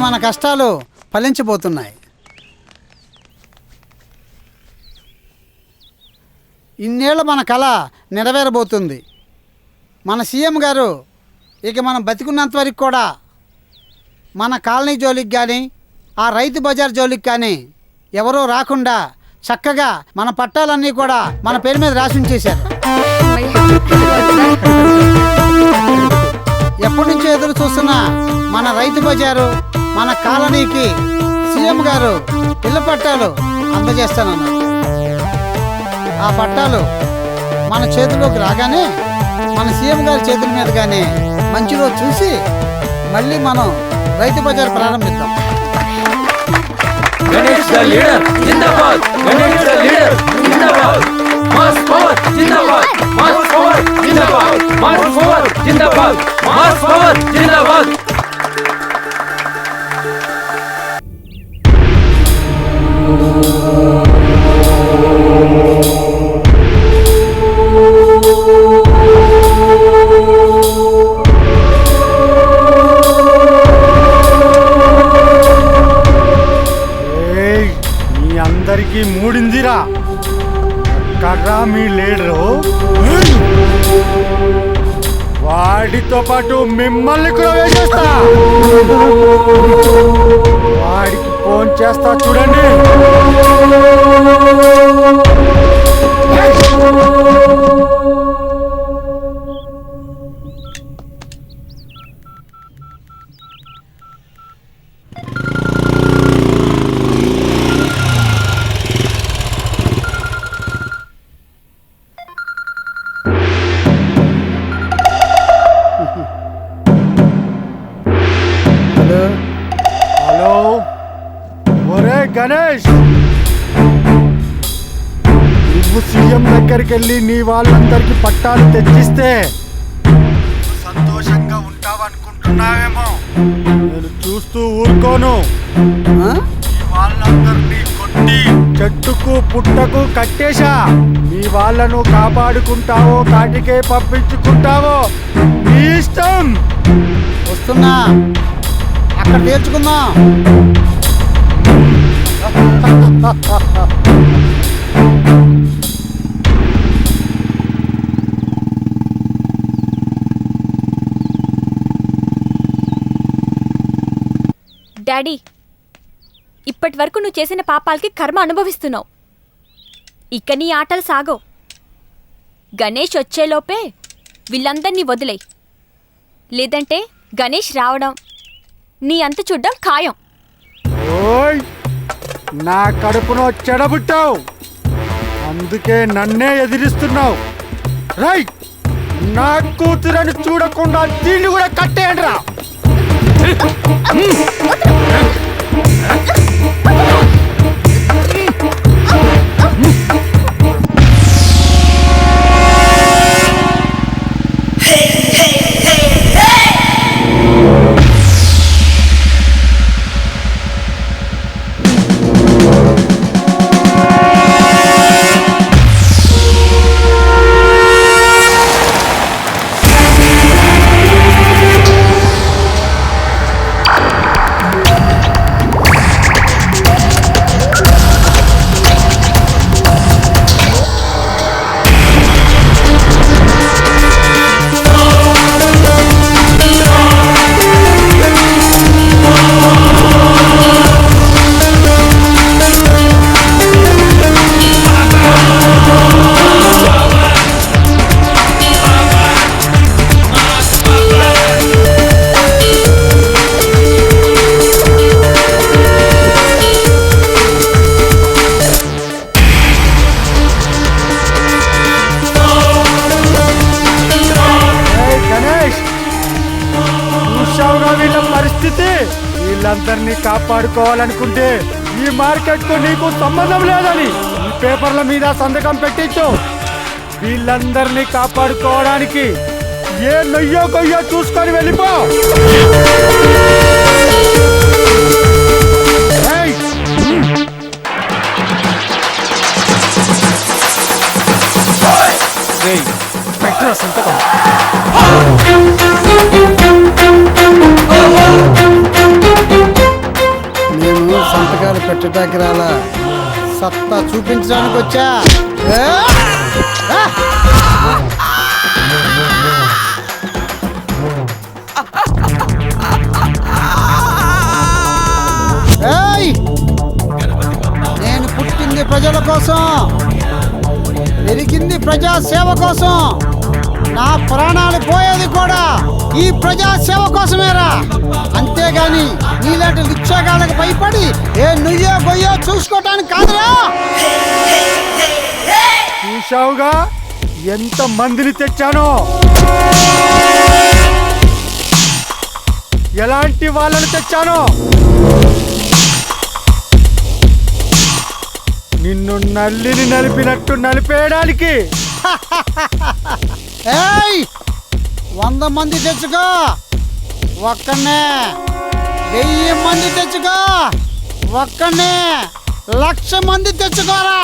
మన కష్టాలు ఫలించబోతున్నాయి. ఇన్నేళ్ళ మన కళ నెరవేరబోతుంది. మన సీఎం గారు ఇక మనం బతికున్నంత వరకు కూడా మన కాలనీ జోలికి కానీ ఆ రైతు బజార్ జోలికి కానీ ఎవరూ రాకుండా చక్కగా మన పట్టాలన్నీ కూడా మన పేరు మీద రాసి ఉంచేశారు. ఎప్పటి నుంచో ఎదురు చూస్తున్న మన రైతు బజారు మన కాలనీకి సీఎం గారు ఇళ్ల పట్టాలు అందజేస్తానన్నారు. ఆ పట్టాలు మన చేతిలోకి రాగానే మన సీఎం గారి చేతుల మీదుగానే మంచి రోజు చూసి మళ్ళీ మనం రైతు బజార్ ప్రారంభిద్దాం. గణేష్ ద లీడర్ జిందాబాద్ గణేష్ ద లీడర్ జిందాబాద్ మాస్ పవర్ జిందాబాద్ మాస్ పవర్ జిందాబాద్ మాస్ పవర్ జిందాబాద్ మాస్ పవర్ జిందాబాద్ ఏయ్, మీ అందరికీ మూడిందిరా. ఎక్కడ్రా మీ లీడరు? వాడితో పాటు మిమ్మల్ని కూడా వేసేస్తా. వాడికి ఫోన్ చేస్తా చూడండి. హలో హలో, ఒరే గణేష్, నువ్వు సీఎం దగ్గరికి వెళ్ళి నీ వాళ్ళందరికి పట్టాలు తెచ్చిస్తే సంతోషంగా ఉంటావనుకుంటున్నావేమో. నేను చూస్తూ ఊరుకోను. మీ వాళ్ళందరినీ కొట్టి చెట్టుకు పుట్టకు కట్టేశా. మీ వాళ్ళను కాపాడుకుంటావో కాటికే పంపించుకుంటావో నీ ఇష్టం. వస్తున్నా, అక్కడ తేల్చుకుందాం. డాడీ, ఇప్పటి వరకు నువ్వు చేసిన పాపాలకి కర్మ అనుభవిస్తున్నావు. ఇక నీ ఆటలు సాగవు. గణేష్ వచ్చేలోపే వీళ్ళందరినీ వదిలేయి. లేదంటే గణేష్ రావడం, నీ అంత చూడ్డం ఖాయం. ఓయ్, నా కడుపులో చెడబుట్టావు, అందుకే నన్నే ఎదిరిస్తున్నావు. రైట్, నా కూతురని చూడకుండా దీన్ని కూడా కట్టేయండి రా. వీళ్ళందరినీ కాపాడుకోవాలనుకుంటే ఈ మార్కెట్ కు నీకు సంబంధం లేదని ఈ పేపర్ల మీద సంతకం పెట్టించు. వీళ్ళందరినీ కాపాడుకోవడానికి ఏ నొయ్యో కొయ్యో చూసుకొని వెళ్ళిపో. పెట్టిన సంతకం. నేను సంతకాలు పెట్టడానికి రాలా, సత్తా చూపించడానికి వచ్చా. నేను పుట్టింది ప్రజల కోసం, పెరిగింది ప్రజా సేవ కోసం, నా ప్రాణాలు పోయేది కూడా ఈ ప్రజా సేవ కోసమేరా. అంతేగాని నీలాంటి లుచ్చగాళ్ళకి భయపడి ఏ నుయ్యో గొయ్యో చూసుకోవటానికి కాదురా. చూశావుగా ఎంత మందిని తెచ్చానో, ఎలాంటి వాళ్ళని తెచ్చానో. నిన్ను నల్లిని నలిపినట్టు నలిపేయడానికి. ఏయ్ 100 మంది తెచ్చుకో, ఒక్కనే 1000 మంది తెచ్చుకో, ఒక్కనే 1,00,000 మంది తెచ్చుకోరా,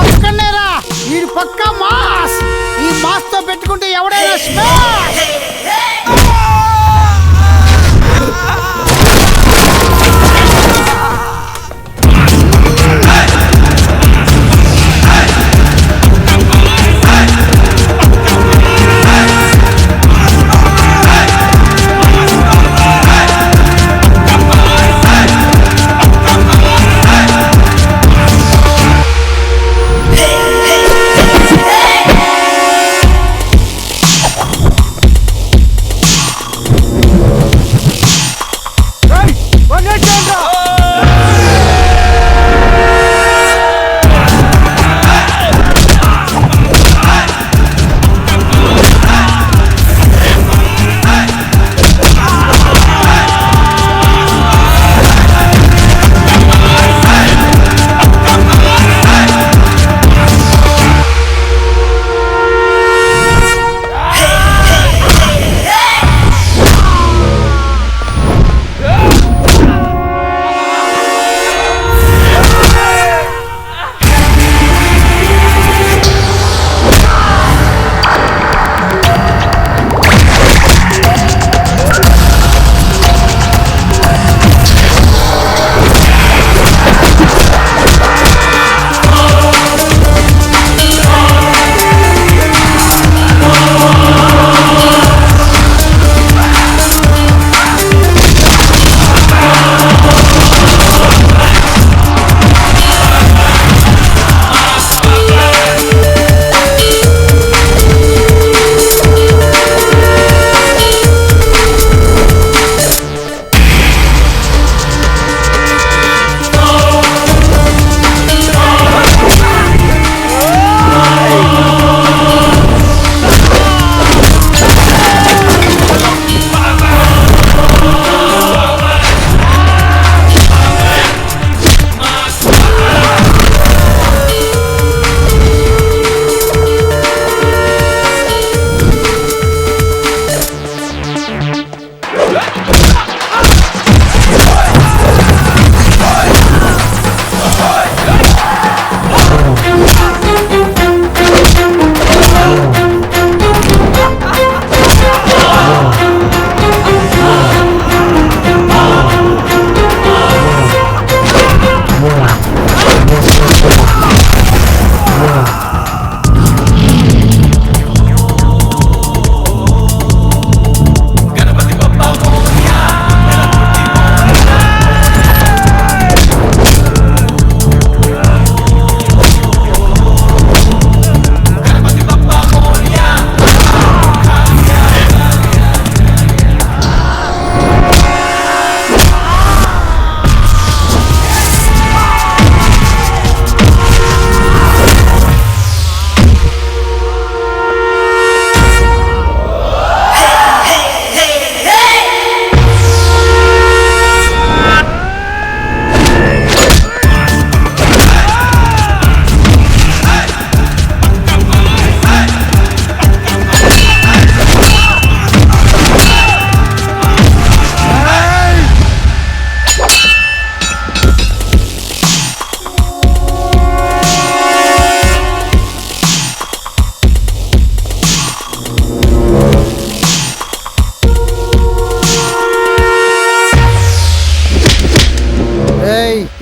ఒక్కనేరా. ఈ పక్క మాస్, ఈ మాస్ తో పెట్టుకుంటే ఎవడైనా స్మాష్.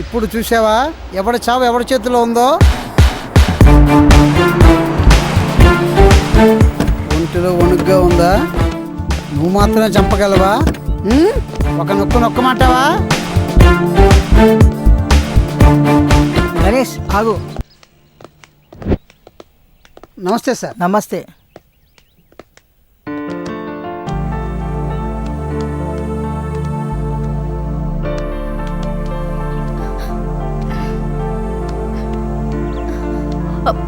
ఇప్పుడు చూసావా ఎవడి చావు ఎవడి చేతిలో ఉందో. ఒంటిలో వణుగ్గా ఉందా? నువ్వు మాత్రమే చంపగలవా? ఒక నొక్కు నొక్కమంటావా? గణేష్ ఆగు. నమస్తే సార్. నమస్తే.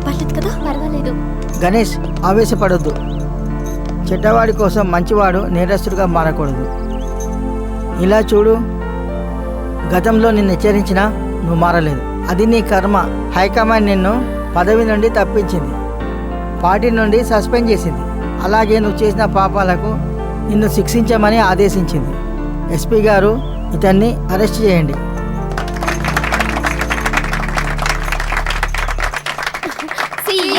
పర్లేదు కదా? పర్వాలేదు. గణేష్ ఆవేశపడొద్దు. చెడ్డవాడి కోసం మంచివాడు నేరస్తుడిగా మారకూడదు. ఇలా చూడు, గతంలో నిన్ను హెచ్చరించినా నువ్వు మారలేదు. అది నీ కర్మ. హైకమాండ్ నిన్ను పదవి నుండి తప్పించింది, పార్టీ నుండి సస్పెండ్ చేసింది. అలాగే నువ్వు చేసిన పాపాలకు నిన్ను శిక్షించమని ఆదేశించింది. ఎస్పీ గారు ఇతన్ని అరెస్ట్ చేయండి.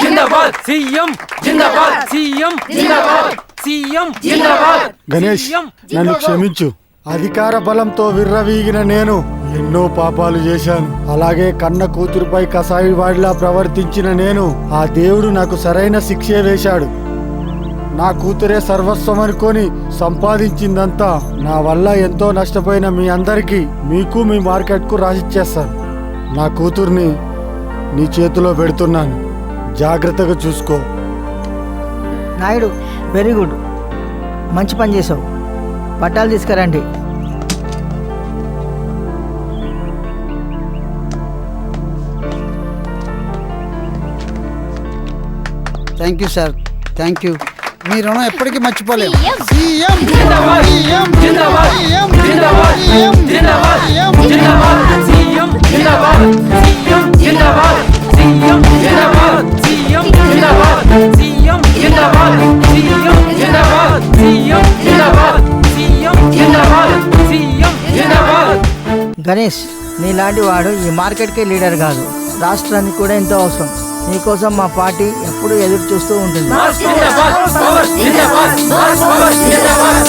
జిందాబాద్ సీఎం, జిందాబాద్ సీఎం, జిందాబాద్ సీఎం, జిందాబాద్. గణేష్, నన్ను క్షమించు. అధికార బలంతో విర్రవీగిన నేను ఎన్నో పాపాలు చేశాను. అలాగే కన్న కూతురుపై కసాయి వాడిలా ప్రవర్తించిన నేను ఆ దేవుడు నాకు సరైన శిక్షే వేశాడు. నా కూతురే సర్వస్వం అనుకొని సంపాదించిందంతా నా వల్ల ఎంతో నష్టపోయిన మీ అందరికీ, మీకు మీ మార్కెట్కు రాసిచ్చేస్తాను. నా కూతుర్ని నీ చేతిలో పెడుతున్నాను, జాగ్రత్తగా చూసుకో. నాయుడు, వెరీ గుడ్, మంచి పని చేసావు. పట్టాలు తీసుకురండి. Thank you sir, thank you. మీ రుణం ఎప్పటికీ మర్చిపోలేము. సీఎం జిందాబాద్, జిందాబాద్, జిందాబాద్, జిందాబాద్, జిందాబాద్, సీఎం జిందాబాద్, సీఎం జిందాబాద్, సీఎం జిందాబాద్, సీఎం జిందాబాద్, సీఎం జిందాబాద్, సీఎం జిందాబాద్, సీఎం జిందాబాద్, సీఎం జిందాబాద్, సీఎం జిందాబాద్. గణేష్, నీలాంటి వాడు ఈ మార్కెట్కే లీడర్ కాదు, రాష్ట్రానికి కూడా ఎంతో అవసరం. నీకోసం మా పార్టీ ఎప్పుడూ ఎదురు చూస్తూ ఉంటుంది. జిందాబాద్, పవర్ జిందాబాద్, పవర్ జిందాబాద్.